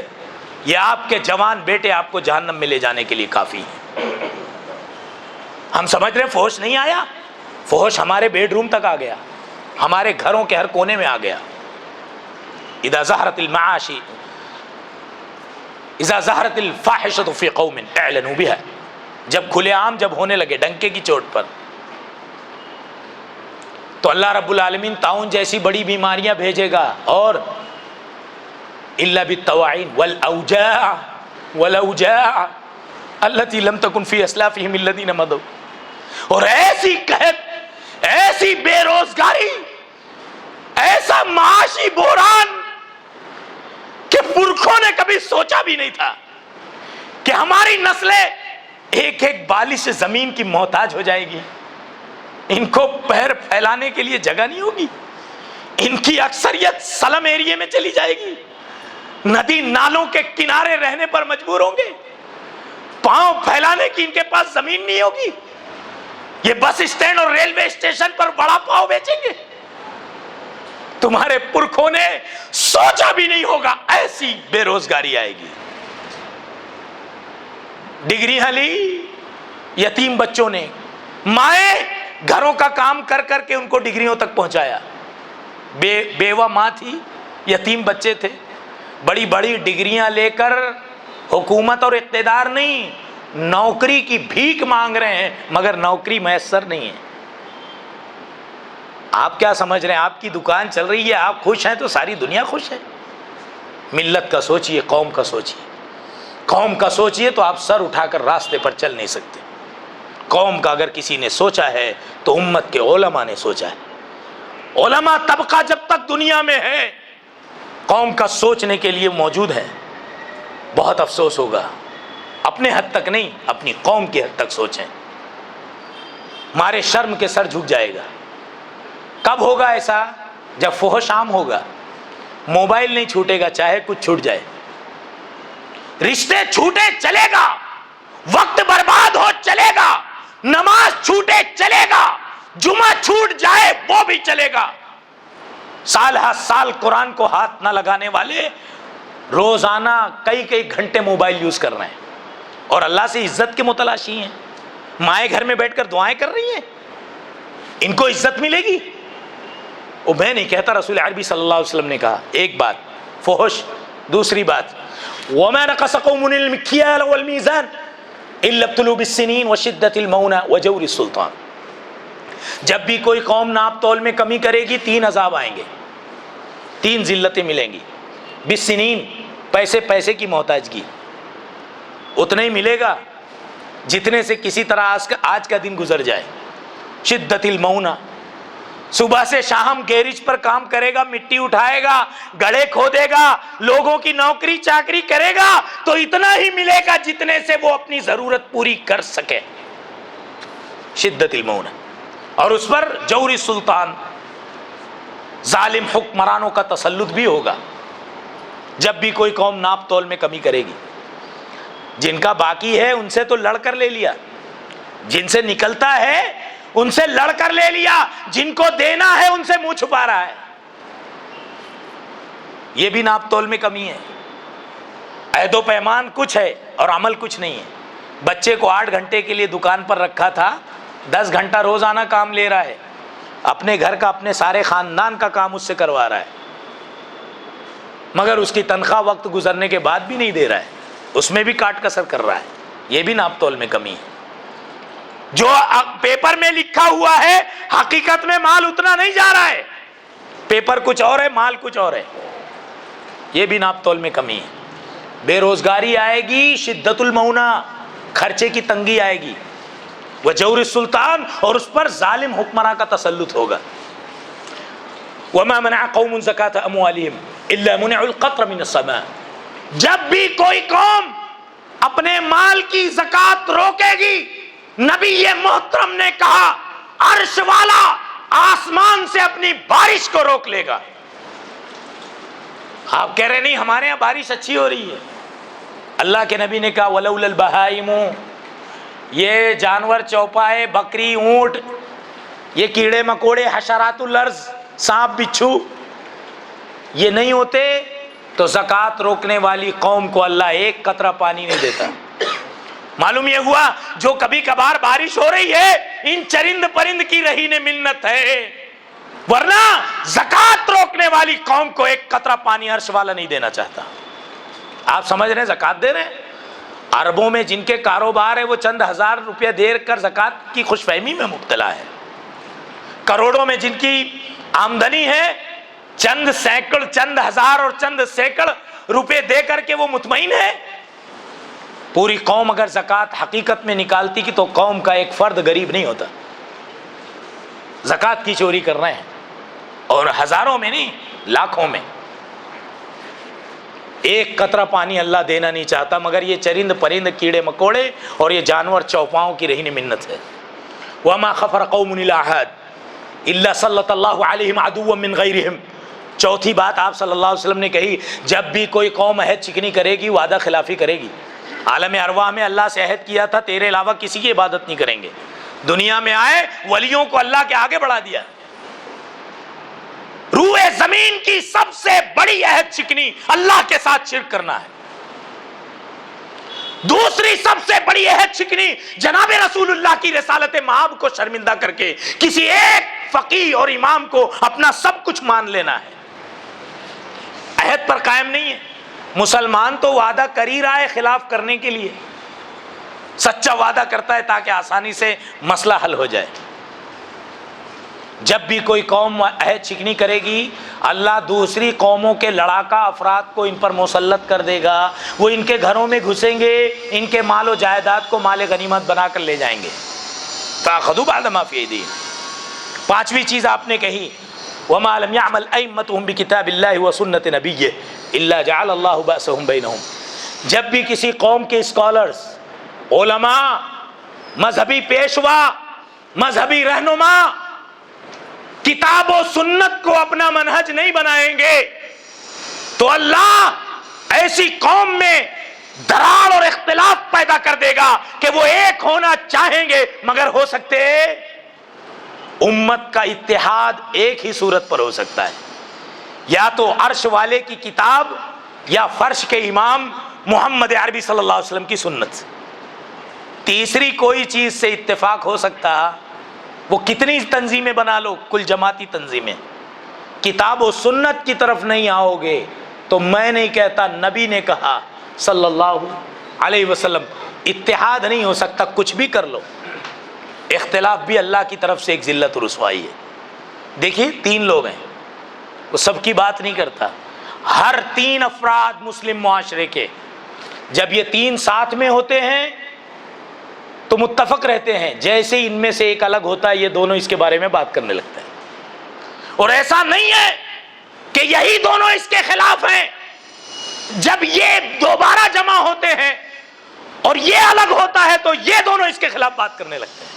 یہ آپ کے جوان بیٹے آپ کو جہنم میں لے جانے کے لیے کافی ہیں۔ ہم سمجھ رہے ہیں فحش نہیں آیا، فحش ہمارے بیڈ روم تک آ گیا، ہمارے گھروں کے ہر کونے میں آ گیا۔ اذا ظہرت المعاشی اذا ظہرت الفاحشۃ فی قوم اعلنوا بها، جب کھلے عام جب ہونے لگے ڈنکے کی چوٹ پر، تو اللہ رب العالمین طاعون جیسی بڑی بیماریاں بھیجے گا، اور الا بالتواعین والاوجاع التي لم تكن في اسلافهم الذين مضوا، اور ایسی قحط، ایسی بے روزگاری، ایسا معاشی بحران کہ پرکھوں نے کبھی سوچا بھی نہیں تھا کہ ہماری نسلیں ایک ایک بالی سے زمین کی محتاج ہو جائے گی، ان کو پیر پھیلانے کے لیے جگہ نہیں ہوگی، ان کی اکثریت سلم ایریے میں چلی جائے گی، ندی نالوں کے کنارے رہنے پر مجبور ہوں گے، پاؤں پھیلانے کی ان کے پاس زمین نہیں ہوگی، یہ بس اسٹینڈ اور ریلوے اسٹیشن پر بڑا پاؤ بیچیں گے۔ تمہارے پرکھوں نے سوچا بھی نہیں ہوگا ایسی بے روزگاری آئے گی۔ ڈگریاں لی یتیم بچوں نے، مائیں گھروں کا کام کر کر کے ان کو ڈگریوں تک پہنچایا، بیوہ ماں تھی، یتیم بچے تھے، بڑی بڑی ڈگریاں لے کر حکومت اور اقتدار نہیں، نوکری کی بھیک مانگ رہے ہیں مگر نوکری میسر نہیں ہے۔ آپ کیا سمجھ رہے ہیں آپ کی دکان چل رہی ہے، آپ خوش ہیں تو ساری دنیا خوش ہے؟ ملت کا سوچئے، قوم کا سوچئے، قوم کا سوچئے تو آپ سر اٹھا کر راستے پر چل نہیں سکتے۔ قوم کا اگر کسی نے سوچا ہے تو امت کے علماء نے سوچا ہے۔ علماء طبقہ جب تک دنیا میں ہے قوم کا سوچنے کے لیے موجود ہے۔ بہت افسوس ہوگا. اپنے حد تک نہیں، اپنی قوم کی حد تک سوچیں. مارے شرم کے سر جھک جائے گا. کب ہوگا ایسا؟ جب فحش عام ہوگا. موبائل نہیں چھوٹے گا چاہے کچھ چھوٹ جائے. رشتے چھوٹے چلے گا، وقت برباد ہو چلے گا، نماز چھوٹے چلے گا، جمعہ چھوٹ جائے وہ بھی چلے گا. سال ہر سال قرآن کو ہاتھ نہ لگانے والے روزانہ کئی کئی گھنٹے موبائل یوز کر رہے ہیں اور اللہ سے عزت کے متلاشی ہیں. مائیں گھر میں بیٹھ کر دعائیں کر رہی ہیں، ان کو عزت ملے گی؟ وہ میں نہیں کہتا، رسول عربی صلی اللہ علیہ وسلم نے کہا. ایک بات فحش، دوسری بات وَمَا نَقَصَ قَوْمٌ الْمِكْيَالَ وَالْمِيزَانَ إِلَّا ابْتُلُوا بِالسِّنِينِ وَشِدَّةِ الْمَوْنَةِ وَجَوْرِ السُّلْطَانِ. جب بھی کوئی قوم ناپ تول میں کمی کرے گی 3 عذاب آئیں گے، 3 ذلتیں ملیں گی. بالسنین، پیسے کی محتاجگی، اتنا ہی ملے گا جتنے سے کسی طرح آج کا دن گزر جائے. شدت المونہ، صبح سے شام گیریج پر کام کرے گا، مٹی اٹھائے گا، گڑھے کھودے گا، لوگوں کی نوکری چاکری کرے گا تو اتنا ہی ملے گا جتنے سے وہ اپنی ضرورت پوری کر سکے. شدت المونہ. اور اس پر جور السلطان، ظالم حکمرانوں کا تسلط بھی ہوگا. جب بھی کوئی قوم ناپ تول میں کمی کرے گی، جن کا باقی ہے ان سے تو لڑ کر لے لیا، جن سے نکلتا ہے ان سے لڑ کر لے لیا، جن کو دینا ہے ان سے منہ چھپا رہا ہے. یہ بھی ناپ تول میں کمی ہے. عہد و پیمان کچھ ہے اور عمل کچھ نہیں ہے. بچے کو 8 گھنٹے کے لیے دکان پر رکھا تھا، 10 گھنٹہ روزانہ کام لے رہا ہے، اپنے گھر کا اپنے سارے خاندان کا کام اس سے کروا رہا ہے، مگر اس کی تنخواہ وقت گزرنے کے بعد بھی نہیں دے رہا ہے، اس میں بھی کاٹ کسر کر رہا ہے. یہ بھی ناپ تول میں کمی ہے. جو پیپر میں لکھا ہوا ہے حقیقت میں مال اتنا نہیں جا رہا ہے، پیپر کچھ اور ہے مال کچھ اور ہے. یہ بھی ناپ تول میں کمی ہے. بے روزگاری آئے گی، شدت المونہ، خرچے کی تنگی آئے گی، وجور السلطان، اور اس پر ظالم حکمراں کا تسلط ہوگا. وما منع قوم زکاة اموالهم الا منع القطر من السماء. جب بھی کوئی قوم اپنے مال کی زکات روکے گی، نبی محترم نے کہا عرش والا آسمان سے اپنی بارش کو روک لے گا. آپ کہہ رہے نہیں ہمارے یہاں بارش اچھی ہو رہی ہے. اللہ کے نبی نے کہا ولولا البہائم، یہ جانور چوپائے، بکری، اونٹ، یہ کیڑے مکوڑے، حشرات الارض، سانپ بچھو، یہ نہیں ہوتے تو زکوٰۃ روکنے والی قوم کو اللہ ایک قطرہ پانی نہیں دیتا. معلوم یہ ہوا جو کبھی کبھار بارش ہو رہی ہے ان چرند پرند کی رہی منت ہے، ورنہ زکوٰۃ روکنے والی قوم کو ایک قطرہ پانی عرش والا نہیں دینا چاہتا. آپ سمجھ رہے ہیں زکوٰۃ دے رہے ہیں. اربوں میں جن کے کاروبار ہے وہ چند ہزار روپیہ دے کر زکوٰۃ کی خوش فہمی میں مبتلا ہے. کروڑوں میں جن کی آمدنی ہے چند سینکڑ، چند ہزار اور چند سینکڑ روپے دے کر کے وہ مطمئن ہے. پوری قوم اگر زکوٰۃ حقیقت میں نکالتی کی تو قوم کا ایک فرد غریب نہیں ہوتا. زکوٰۃ کی چوری کر رہے ہیں، اور ہزاروں میں نہیں لاکھوں میں. ایک قطرہ پانی اللہ دینا نہیں چاہتا، مگر یہ چرند پرند کیڑے مکوڑے اور یہ جانور چوپاؤں کی رہی منت ہے. وما خفر قوم الى عاد الا سلط اللہ علیہم عدوا من غیرہم. چوتھی بات آپ صلی اللہ علیہ وسلم نے کہی، جب بھی کوئی قوم عہد چکنی کرے گی، وعدہ خلافی کرے گی. عالم ارواح میں اللہ سے عہد کیا تھا تیرے علاوہ کسی کی عبادت نہیں کریں گے. دنیا میں آئے ولیوں کو اللہ کے آگے بڑھا دیا. روح زمین کی سب سے بڑی عہد چکنی اللہ کے ساتھ شرک کرنا ہے. دوسری سب سے بڑی عہد چکنی جناب رسول اللہ کی رسالت مآب کو شرمندہ کر کے کسی ایک فقیہ اور امام کو اپنا سب کچھ مان لینا ہے. عہد پر قائم نہیں ہے. مسلمان تو وعدہ کر ہی رہا ہے خلاف کرنے کے لیے، سچا وعدہ کرتا ہے تاکہ آسانی سے مسئلہ حل ہو جائے. جب بھی کوئی قوم عہد چکنی کرے گی اللہ دوسری قوموں کے لڑاکا افراد کو ان پر مسلط کر دے گا. وہ ان کے گھروں میں گھسیں گے، ان کے مال و جائیداد کو مال غنیمت بنا کر لے جائیں گے. فَأَخَذُوا بَعْدَ مَا فِي أَيْدِيهِمْ. پانچویں چیز آپ نے کہی وَمَا لَمْ يَعْمَلْ أَئِمَّتُهُمْ بِكِتَابِ اللَّهِ وَسُنَّةِ نَبِيِّهِ إِلَّا جَعَلَ اللَّهُ بَأْسَهُمْ بَيْنَهُمْ. جب بھی کسی قوم کے اسکالرز، علماء، مذہبی پیشوا، مذہبی رہنما کتاب و سنت کو اپنا منہج نہیں بنائیں گے تو اللہ ایسی قوم میں دراڑ اور اختلاف پیدا کر دے گا کہ وہ ایک ہونا چاہیں گے مگر ہو سکتے۔ امت کا اتحاد ایک ہی صورت پر ہو سکتا ہے، یا تو عرش والے کی کتاب یا فرش کے امام محمد عربی صلی اللہ علیہ وسلم کی سنت سے۔ تیسری کوئی چیز سے اتفاق ہو سکتا، وہ کتنی تنظیمیں بنا لو، کل جماعتی تنظیمیں، کتاب و سنت کی طرف نہیں آؤ گے تو میں نہیں کہتا، نبی نے کہا صلی اللہ علیہ وسلم، اتحاد نہیں ہو سکتا۔ کچھ بھی کر لو، اختلاف بھی اللہ کی طرف سے ایک ذلت و رسوائی ہے۔ دیکھیے 3 لوگ ہیں، وہ سب کی بات نہیں کرتا، ہر 3 افراد مسلم معاشرے کے جب یہ 3 ساتھ میں ہوتے ہیں تو متفق رہتے ہیں، جیسے ان میں سے ایک الگ ہوتا ہے یہ دونوں اس کے بارے میں بات کرنے لگتے ہیں۔ اور ایسا نہیں ہے کہ یہی دونوں اس کے خلاف ہیں، جب یہ دوبارہ جمع ہوتے ہیں اور یہ الگ ہوتا ہے تو یہ دونوں اس کے خلاف بات کرنے لگتے ہیں۔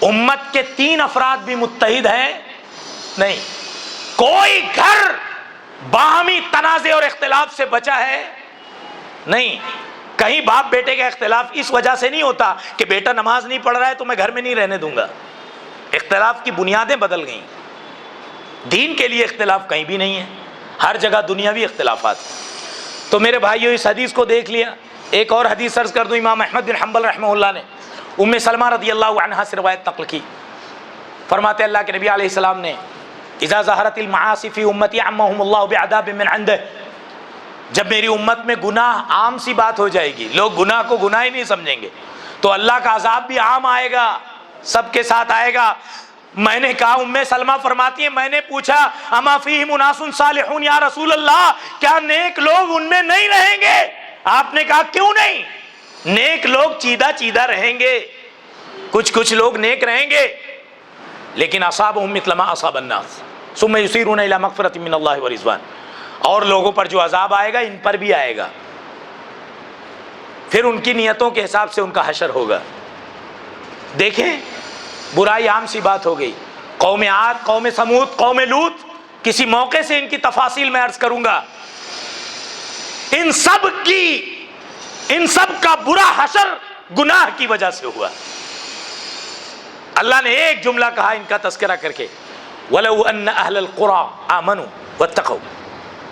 امت کے 3 افراد بھی متحد ہیں نہیں، کوئی گھر باہمی تنازع اور اختلاف سے بچا ہے نہیں۔ کہیں باپ بیٹے کا اختلاف اس وجہ سے نہیں ہوتا کہ بیٹا نماز نہیں پڑھ رہا ہے تو میں گھر میں نہیں رہنے دوں گا۔ اختلاف کی بنیادیں بدل گئیں، دین کے لیے اختلاف کہیں بھی نہیں ہے، ہر جگہ دنیاوی اختلافات۔ تو میرے بھائیو اس حدیث کو دیکھ لیا۔ ایک اور حدیث عرض کر دوں، امام احمد بن حنبل رحمہ اللہ نے ام سلمہ رضی اللہ عنہا سے روایت نقل کی، فرماتے اللہ کے نبی علیہ السلام نے اذا ظہرت المعاصی فی امتی عمہم اللہ بعذاب من عنده، جب میری امت میں گناہ عام سی بات ہو جائے گی، لوگ گناہ کو گناہ ہی نہیں سمجھیں گے تو اللہ کا عذاب بھی عام آئے گا، سب کے ساتھ آئے گا۔ میں نے کہا، ام سلمہ فرماتی ہیں میں نے پوچھا اما فیہم اناس صالحون یا رسول اللہ، کیا نیک لوگ ان میں نہیں رہیں گے؟ آپ نے کہا کیوں نہیں، نیک لوگ چیدہ چیدہ رہیں گے، کچھ لوگ نیک رہیں گے، لیکن اصابہم مثل ما اصاب الناس ثم یصیرون الی مغفرۃ من اللہ ورضوان، اور لوگوں پر جو عذاب آئے گا ان پر بھی آئے گا، پھر ان کی نیتوں کے حساب سے ان کا حشر ہوگا۔ دیکھیں برائی عام سی بات ہو گئی، قوم عاد، قوم سمود، قوم لوط، کسی موقع سے ان کی تفاصیل میں عرض کروں گا، ان سب کا برا حشر گناہ کی وجہ سے ہوا۔ اللہ نے ایک جملہ کہا ان کا تذکرہ کر کے، وَلَوْ أَنَّ أَهْلَ الْقُرَىٰ آمَنُوا وَاتَّقَوْا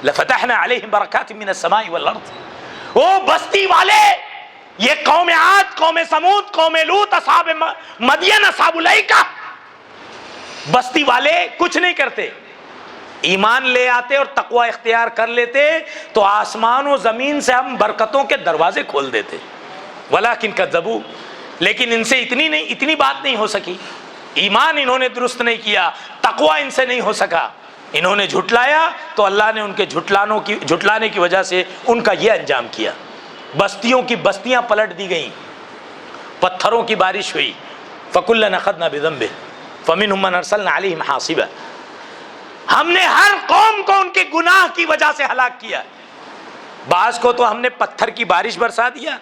لَفَتَحْنَا عَلَيْهِمْ بَرَكَاتٍ مِّنَ السَّمَاءِ وَالْأَرْضِ۔ وہ بستی والے، یہ قوم عاد، قوم سمود، قوم لوط، اصحاب مدین، اصحاب الایکہ، بستی والے کچھ نہیں کرتے، ایمان لے آتے اور تقوی اختیار کر لیتے تو آسمان و زمین سے ہم برکتوں کے دروازے کھول دیتے، ولیکن کذبوا، لیکن ان سے اتنی بات نہیں ہو سکی، ایمان انہوں نے درست نہیں کیا، تقوی ان سے نہیں ہو سکا، انہوں نے جھٹلایا تو اللہ نے ان کے جھٹلانے کی وجہ سے ان کا یہ انجام کیا۔ بستیوں کی بستیاں پلٹ دی گئیں، پتھروں کی بارش ہوئی، فَكُلًّا أَخَذْنَا بِذَنبِهِ فَمِنْهُمْ مَنْ أَرْسَلْنَا عَلَيْهِمْ حَاصِبًا، ہم نے ہر قوم کو ان کے گناہ کی وجہ سے ہلاک کیا، بعض کو تو ہم نے پتھر کی بارش برسا دیا،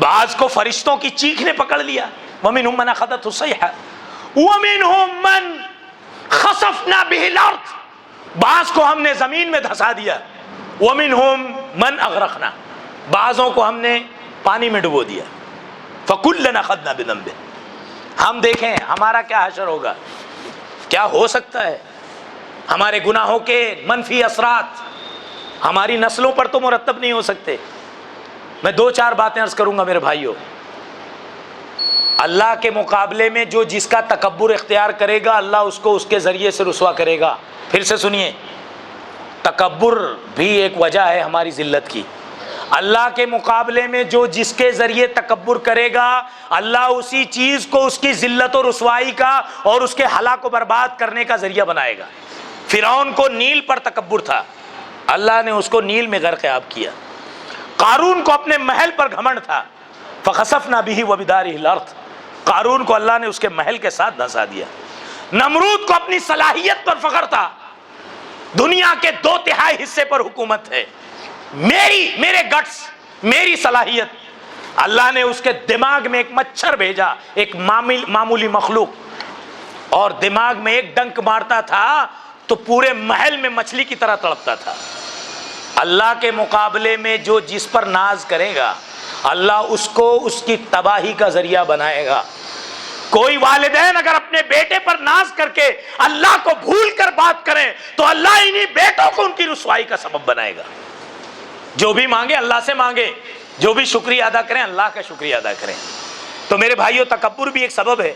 بعض کو فرشتوں کی چیخ نے پکڑ لیا، وَمِنْهُمْ مَنْ أَخَذَتْهُ الصَّيْحَةُ وَمِنْهُمْ مَنْ خَسَفْنَا بِهِ الْأَرْضَ، بعض کو ہم نے زمین میں دھسا دیا، وَمِنْهُمْ مَنْ أَغْرَقْنَا، بعضوں کو ہم نے پانی میں ڈبو دیا، فَكُلًّا أَخَذْنَا بِذَنبِهِ۔ ہم دیکھیں ہمارا کیا حشر ہوگا، کیا ہو سکتا ہے، ہمارے گناہوں کے منفی اثرات ہماری نسلوں پر تو مرتب نہیں ہو سکتے۔ میں 2-4 باتیں عرض کروں گا میرے بھائیوں۔ اللہ کے مقابلے میں جو جس کا تکبر اختیار کرے گا اللہ اس کو اس کے ذریعے سے رسوا کرے گا۔ پھر سے سنیے، تکبر بھی ایک وجہ ہے ہماری ذلت کی۔ اللہ کے مقابلے میں جو جس کے ذریعے تکبر کرے گا اللہ اسی چیز کو اس کی ذلت و رسوائی کا اور اس کے ہلاک و برباد کرنے کا ذریعہ بنائے گا۔ فرعون کو نیل پر تکبر تھا، اللہ نے اس کو نیل میں غرق آب کیا۔ قارون کو اپنے محل پر گھمنڈ تھا، فخسفنا به وبداره الارض، قارون کو اللہ نے اس کے محل کے ساتھ دھسا دیا۔ نمرود کو اپنی صلاحیت پر فخر تھا، دنیا کے 2/3 حصے پر حکومت ہے، میرے گٹس، میری صلاحیت. اللہ نے اس کے دماغ میں ایک مچھر بھیجا، ایک معمولی مخلوق، اور دماغ میں ایک ڈنک مارتا تھا تو پورے محل میں مچھلی کی طرح تڑپتا تھا. اللہ کے مقابلے میں جو جس پر ناز کرے گا اللہ اس کو اس کی تباہی کا ذریعہ بنائے گا. کوئی والدین اگر اپنے بیٹے پر ناز کر کے اللہ کو بھول کر بات کریں تو اللہ انہی بیٹوں کو ان کی رسوائی کا سبب بنائے گا. جو بھی مانگے اللہ سے مانگے، جو بھی شکریہ ادا کریں اللہ کا شکریہ ادا کریں. تو میرے بھائیو، تکبر بھی ایک سبب ہے.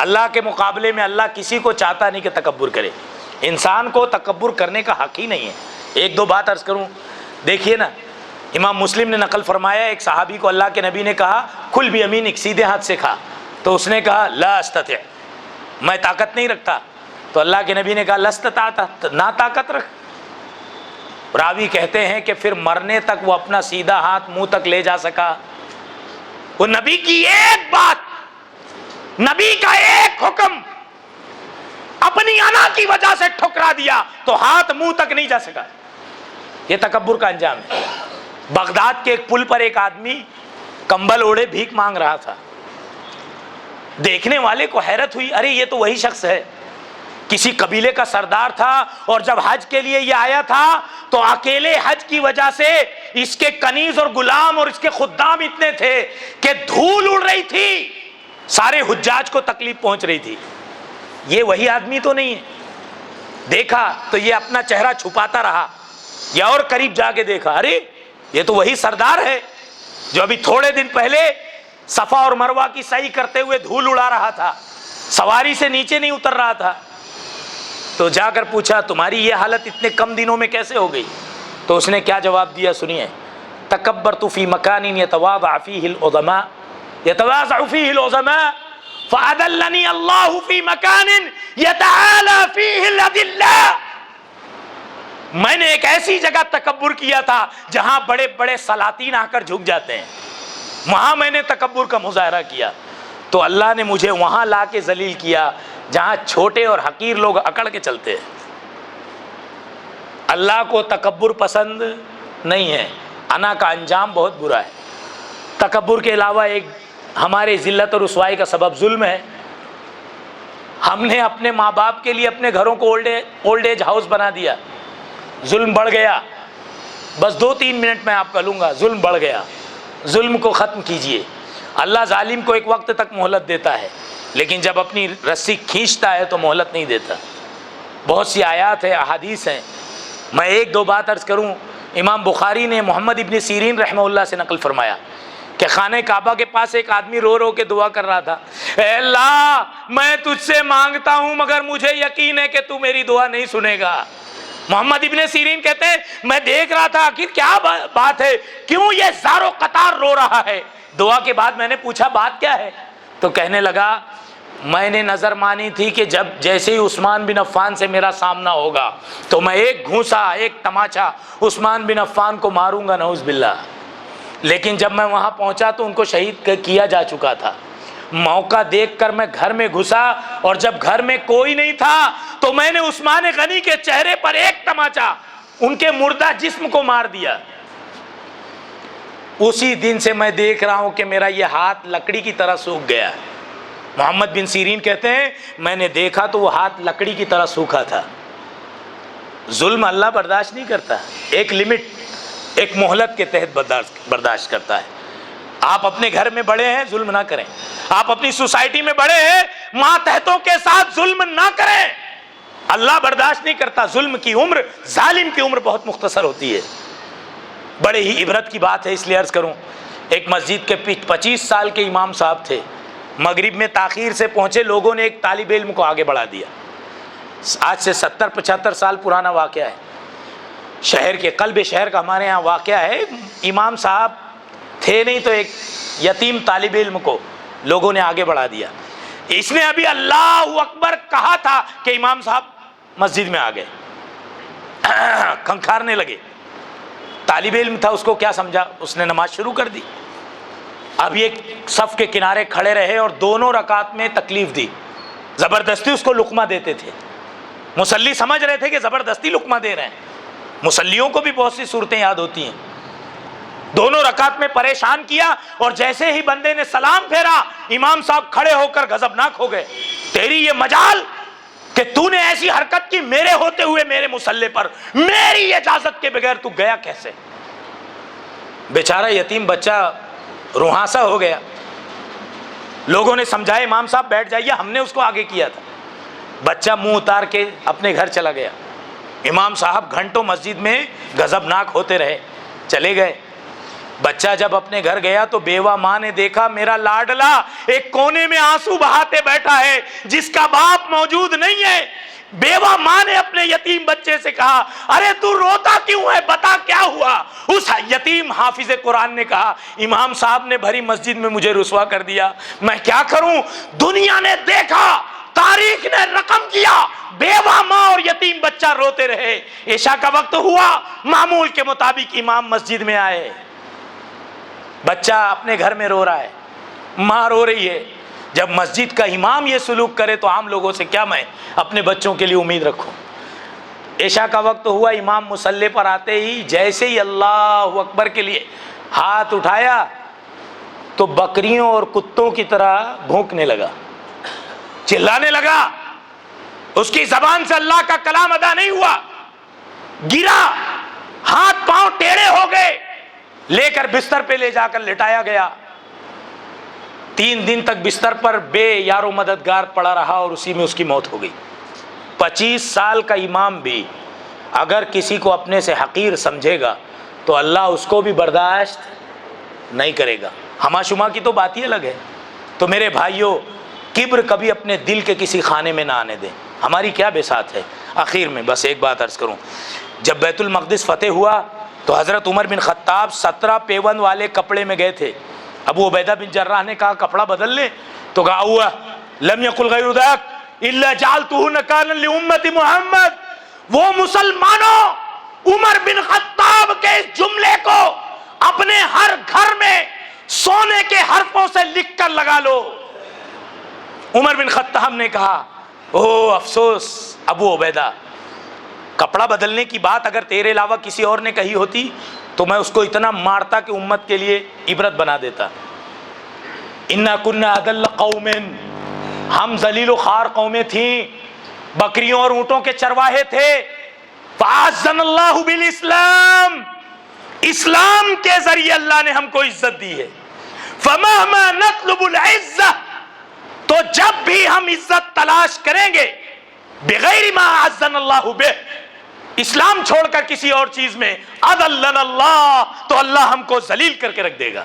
اللہ کے مقابلے میں اللہ کسی کو چاہتا نہیں کہ تکبر کرے. انسان کو تکبر کرنے کا حق ہی نہیں ہے. ایک دو بات عرض کروں. دیکھیے نا، امام مسلم نے نقل فرمایا ایک صحابی کو اللہ کے نبی نے کہا کل بھی یمینک، سیدھے ہاتھ سے کھا. تو اس نے کہا لا استطع، میں طاقت نہیں رکھتا. تو اللہ کے نبی نے کہا لستطعت، نہ طاقت رکھ. راوی کہتے ہیں کہ پھر مرنے تک وہ اپنا سیدھا ہاتھ منہ تک لے جا سکا. وہ نبی کی ایک بات، نبی کا ایک حکم اپنی انا کی وجہ سے ٹھکرا دیا تو ہاتھ منہ تک نہیں جا سکا. یہ تکبر کا انجام ہے. بغداد کے ایک پل پر ایک آدمی کمبل اوڑھے بھیک مانگ رہا تھا. دیکھنے والے کو حیرت ہوئی، ارے یہ تو وہی شخص ہے، کسی قبیلے کا سردار تھا، اور جب حج کے لیے یہ آیا تھا تو اکیلے حج کی وجہ سے اس کے کنیز اور غلام اور اس کے خدام اتنے تھے کہ دھول اڑ رہی تھی، سارے حجاج کو تکلیف پہنچ رہی تھی. یہ وہی آدمی تو نہیں ہے. دیکھا تو یہ اپنا چہرہ چھپاتا رہا. یا اور قریب جا کے دیکھا، ارے یہ تو وہی سردار ہے جو ابھی تھوڑے دن پہلے صفا اور مروہ کی سعی کرتے ہوئے دھول اڑا رہا تھا، سواری سے نیچے نہیں اتر رہا تھا. تو جا کر پوچھا تمہاری یہ حالت اتنے کم دنوں میں کیسے ہو گئی؟ تو اس نے کیا جواب دیا سنیے، تکبرت فی مکان یتواضع فیہ العظماء فاذلنی اللہ فی مکان یتعالی فیہ الاذلاء. میں نے ایک ایسی جگہ تکبر کیا تھا جہاں بڑے بڑے سلاطین آ کر جھک جاتے ہیں، وہاں میں نے تکبر کا مظاہرہ کیا تو اللہ نے مجھے وہاں لا کے ذلیل کیا جہاں چھوٹے اور حقیر لوگ اکڑ کے چلتے ہیں. اللہ کو تکبر پسند نہیں ہے. انا کا انجام بہت برا ہے. تکبر کے علاوہ ایک ہمارے ذلت اور رسوائی کا سبب ظلم ہے. ہم نے اپنے ماں باپ کے لیے اپنے گھروں کو اولڈ ایج ہاؤس بنا دیا. ظلم بڑھ گیا. بس 2-3 منٹ میں آپ کا لوں گا. ظلم بڑھ گیا. ظلم کو ختم کیجئے. اللہ ظالم کو ایک وقت تک مہلت دیتا ہے لیکن جب اپنی رسی کھینچتا ہے تو مہلت نہیں دیتا. بہت سی آیات ہیں، احادیث ہیں. میں ایک دو بات عرض کروں. امام بخاری نے محمد ابن سیرین رحمہ اللہ سے نقل فرمایا کہ خانہ کعبہ کے پاس ایک آدمی رو رو کے دعا کر رہا تھا، اے اللہ میں تجھ سے مانگتا ہوں مگر مجھے یقین ہے کہ تو میری دعا نہیں سنے گا. محمد ابن سیرین کہتے ہیں میں دیکھ رہا تھا آخر کیا بات ہے، کیوں یہ زار و قطار رو رہا ہے. دعا کے بعد میں نے پوچھا بات کیا ہے؟ تو کہنے لگا میں نے نظر مانی تھی کہ جب جیسے ہی عثمان بن عفان سے میرا سامنا ہوگا تو میں ایک گھونسا ایک تماچا عثمان بن عفان کو ماروں گا نعوذ باللہ. لیکن جب میں وہاں پہنچا تو ان کو شہید کیا جا چکا تھا. موقع دیکھ کر میں گھر میں گھسا اور جب گھر میں کوئی نہیں تھا تو میں نے عثمان غنی کے چہرے پر ایک تماچا ان کے مردہ جسم کو مار دیا. اسی دن سے میں دیکھ رہا ہوں کہ میرا یہ ہاتھ لکڑی کی طرح سوکھ گیا. محمد بن سیرین کہتے ہیں میں نے دیکھا تو وہ ہاتھ لکڑی کی طرح سوکھا تھا. ظلم اللہ برداشت نہیں کرتا. ایک لمٹ، ایک مہلت کے تحت برداشت کرتا ہے. آپ اپنے گھر میں بڑے ہیں ظلم نہ کریں. آپ اپنی سوسائٹی میں بڑے ہیں ماتحتوں کے ساتھ ظلم نہ کریں. اللہ برداشت نہیں کرتا. ظلم کی عمر، ظالم کی عمر بہت مختصر ہوتی ہے. بڑے ہی عبرت کی بات ہے اس لیے عرض کروں. ایک مسجد کے 25 سال کے امام صاحب تھے. مغرب میں تاخیر سے پہنچے، لوگوں نے ایک طالب علم کو آگے بڑھا دیا. آج سے 70-75 سال پرانا واقعہ ہے. شہر کے قلب شہر کا ہمارے ہاں واقعہ ہے. امام صاحب تھے نہیں تو ایک یتیم طالب علم کو لوگوں نے آگے بڑھا دیا. اس نے ابھی اللہ اکبر کہا تھا کہ امام صاحب مسجد میں آ گئے، کھنکھارنے لگے. طالب علم تھا، اس کو کیا سمجھا، اس نے نماز شروع کر دی. اب ایک صف کے کنارے کھڑے رہے اور دونوں رکعت میں تکلیف دی. زبردستی اس کو لقمہ دیتے تھے. مصلی سمجھ رہے تھے کہ زبردستی لقمہ دے رہے ہیں. مصلیوں کو بھی بہت سی صورتیں یاد ہوتی ہیں. دونوں رکعت میں پریشان کیا اور جیسے ہی بندے نے سلام پھیرا امام صاحب کھڑے ہو کر غضبناک ہو گئے. تیری یہ مجال کہ تو نے ایسی حرکت کی میرے ہوتے ہوئے میرے مصلی پر, میری اجازت کے بغیر تو گیا کیسے؟ بیچارہ یتیم بچہ روحانسا ہو گیا. لوگوں نے سمجھایا امام صاحب بیٹھ جائیے, ہم نے اس کو آگے کیا تھا. بچہ منہ اتار کے اپنے گھر چلا گیا. امام صاحب گھنٹوں مسجد میں غضبناک ہوتے رہے, چلے گئے. بچہ جب اپنے گھر گیا تو بیوہ ماں نے دیکھا میرا لاڈلا ایک کونے میں آنسو بہاتے بیٹھا ہے جس کا باپ موجود نہیں ہے. بیوہ ماں نے اپنے یتیم بچے سے کہا ارے تو روتا کیوں ہے, بتا کیا ہوا؟ اس یتیم حافظ قرآن نے کہا امام صاحب نے بھری مسجد میں مجھے رسوا کر دیا, میں کیا کروں؟ دنیا نے دیکھا, تاریخ نے رقم کیا, بیوہ ماں اور یتیم بچہ روتے رہے. عشاء کا وقت ہوا, معمول کے مطابق امام مسجد میں آئے. بچہ اپنے گھر میں رو رہا ہے, ماں رو رہی ہے. جب مسجد کا امام یہ سلوک کرے تو عام لوگوں سے کیا میں اپنے بچوں کے لیے امید رکھوں. عشاء کا وقت ہوا, امام مصلی پر آتے ہی جیسے ہی اللہ اکبر کے لیے ہاتھ اٹھایا تو بکریوں اور کتوں کی طرح بھونکنے لگا, چلانے لگا. اس کی زبان سے اللہ کا کلام ادا نہیں ہوا, گرا, ہاتھ پاؤں ٹیڑھے ہو گئے, لے کر بستر پہ لے جا کر لٹایا گیا. 3 دن تک بستر پر بے یار و مددگار پڑا رہا اور اسی میں اس کی موت ہو گئی. 25 سال کا امام بھی اگر کسی کو اپنے سے حقیر سمجھے گا تو اللہ اس کو بھی برداشت نہیں کرے گا. ہما شما کی تو بات ہی الگ ہے. تو میرے بھائیوں, کبر کبھی اپنے دل کے کسی خانے میں نہ آنے دیں. ہماری کیا بساط ہے. آخر میں بس ایک بات عرض کروں, جب بیت المقدس فتح ہوا تو حضرت عمر بن خطاب 17 پیون والے کپڑے میں گئے تھے. ابو عبیدہ بن جراح نے کہا کپڑا بدل لیں, تو کہا ہوا لم یقل غیر ذاک الا جعلتہ نکالا لامت محمد. وہ مسلمانوں عمر بن خطاب کے اس جملے کو اپنے ہر گھر میں سونے کے حرفوں سے لکھ کر لگا لو. عمر بن خطاب نے کہا او افسوس ابو عبیدہ, کپڑا بدلنے کی بات اگر تیرے علاوہ کسی اور نے کہی ہوتی تو میں اس کو اتنا مارتا کہ امت کے لیے عبرت بنا دیتا. انا کنا اذل قوم, ہم ذلیل و خوار قومیں تھیں, بکریوں اور اونٹوں کے چرواہے تھے. فاعزنا اللہ بالاسلام, اسلام کے ذریعے اللہ نے ہم کو عزت دی ہے. فمہما نطلب العزہ, تو جب بھی ہم عزت تلاش کریں گے بغیر ما اعزنا اللہ بہ, اسلام چھوڑ کر کسی اور چیز میں, اذلنا اللہ, تو اللہ ہم کو ذلیل کر کے رکھ دے گا.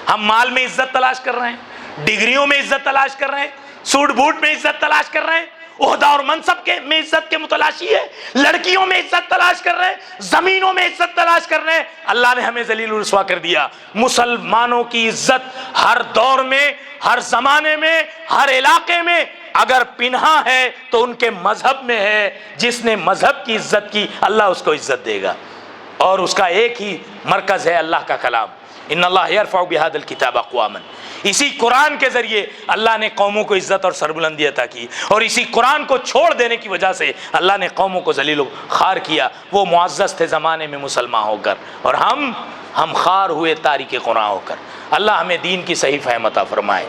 ہم مال میں عزت تلاش کر رہے ہیں, ڈگریوں میں عزت تلاش کر رہے ہیں, سوٹ بوٹ میں عزت تلاش کر رہے ہیں, عہدہ اور منصب کے میں عزت کے متلاشی ہے, لڑکیوں میں عزت تلاش کر رہے ہیں, زمینوں میں عزت تلاش کر رہے ہیں. اللہ نے ہمیں ذلیل و رسوا کر دیا. مسلمانوں کی عزت ہر دور میں, ہر زمانے میں, ہر علاقے میں اگر پنہا ہے تو ان کے مذہب میں ہے. جس نے مذہب کی عزت کی اللہ اس کو عزت دے گا, اور اس کا ایک ہی مرکز ہے اللہ کا کلام. ان اللہ یرفع بہذا الکتاب اقواما, اسی قرآن کے ذریعے اللہ نے قوموں کو عزت اور سربلندی عطا کی, اور اسی قرآن کو چھوڑ دینے کی وجہ سے اللہ نے قوموں کو ذلیل و خوار کیا. وہ معزز تھے زمانے میں مسلمان ہو کر, اور ہم خوار ہوئے تاریک قرآن ہو کر. اللہ ہمیں دین کی صحیح فہم عطا فرمائے,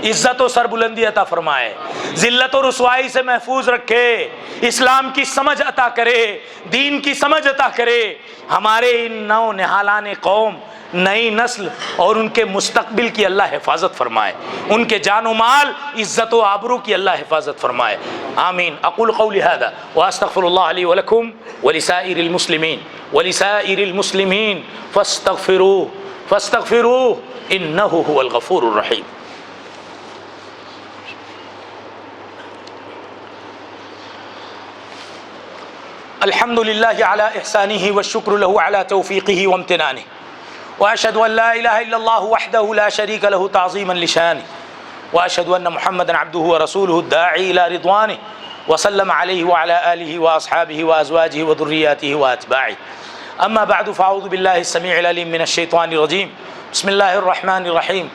عزت و سربلندی عطا فرمائے, ذلت و رسوائی سے محفوظ رکھے, اسلام کی سمجھ عطا کرے, دین کی سمجھ عطا کرے. ہمارے ان نو نہالان قوم, نئی نسل اور ان کے مستقبل کی اللہ حفاظت فرمائے, ان کے جان و مال, عزت و آبرو کی اللہ حفاظت فرمائے. آمین. اقول قولی هذا واستغفر اللہ لی ولکم ولسائر المسلمین فاستغفروه انه هو الغفور الرحیم. الحمد لله على احسانه والشكر له على توفيقه وامتنانه, واشهد ان لا اله الا الله وحده لا شريك له تعظيما لشانه, واشهد ان محمدا عبده ورسوله الداعي الى رضوانه, وسلم عليه وعلى اله واصحابه وازواجه وذرياته واتباعه. اما بعد فاعوذ بالله السميع العليم من الشيطان الرجيم. بسم الله الرحمن الرحيم.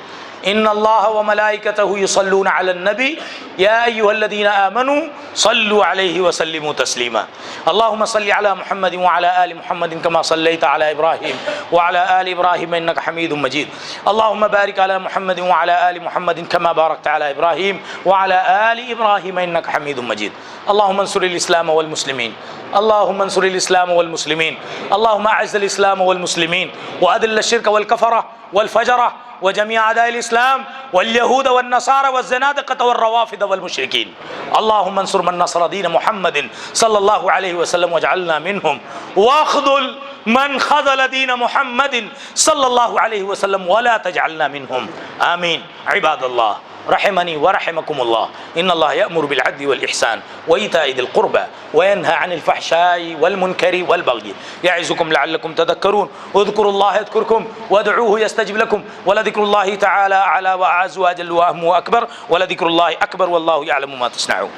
ان اللہ وملائکتہ یصلون علی النبی یا ایھا الذین آمنوا صلوا علیہ وسلموا تسلیما اللہم صل علی محمد وعلی آل محمد کما صلیت علی ابراہیم وعلی آل ابراہیم انک حمید مجید اللہم بارک علی محمد وعلی آل محمد کما بارکت علی ابراہیم وعلی آل ابراہیم انک حمید مجید اللہم انصر الاسلام والمسلمین اللہم انصر الاسلام والمسلمین اللہم اعز الاسلام والمسلمین واذل الشرک والکفرہ والفجرہ وجميع أعداء الإسلام واليهود والنصارى والزنادقة والروافض والمشركين اللهم انصر من نصر دين محمد صلى الله عليه وسلم واجعلنا منهم واخذل من خذل دين محمد صلى الله عليه وسلم ولا تجعلنا منهم آمين عباد الله رحمني ورحمكم الله إن الله يأمر بالعدل والإحسان وإيتاء ذي القربى وينهى عن الفحشاء والمنكر والبغي يعظكم لعلكم تذكرون اذكروا الله يذكركم وادعوه يستجب لكم ولذكر الله تعالى أعلى وأعز وأجل وأهم وأكبر ولذكر الله أكبر والله يعلم ما تصنعون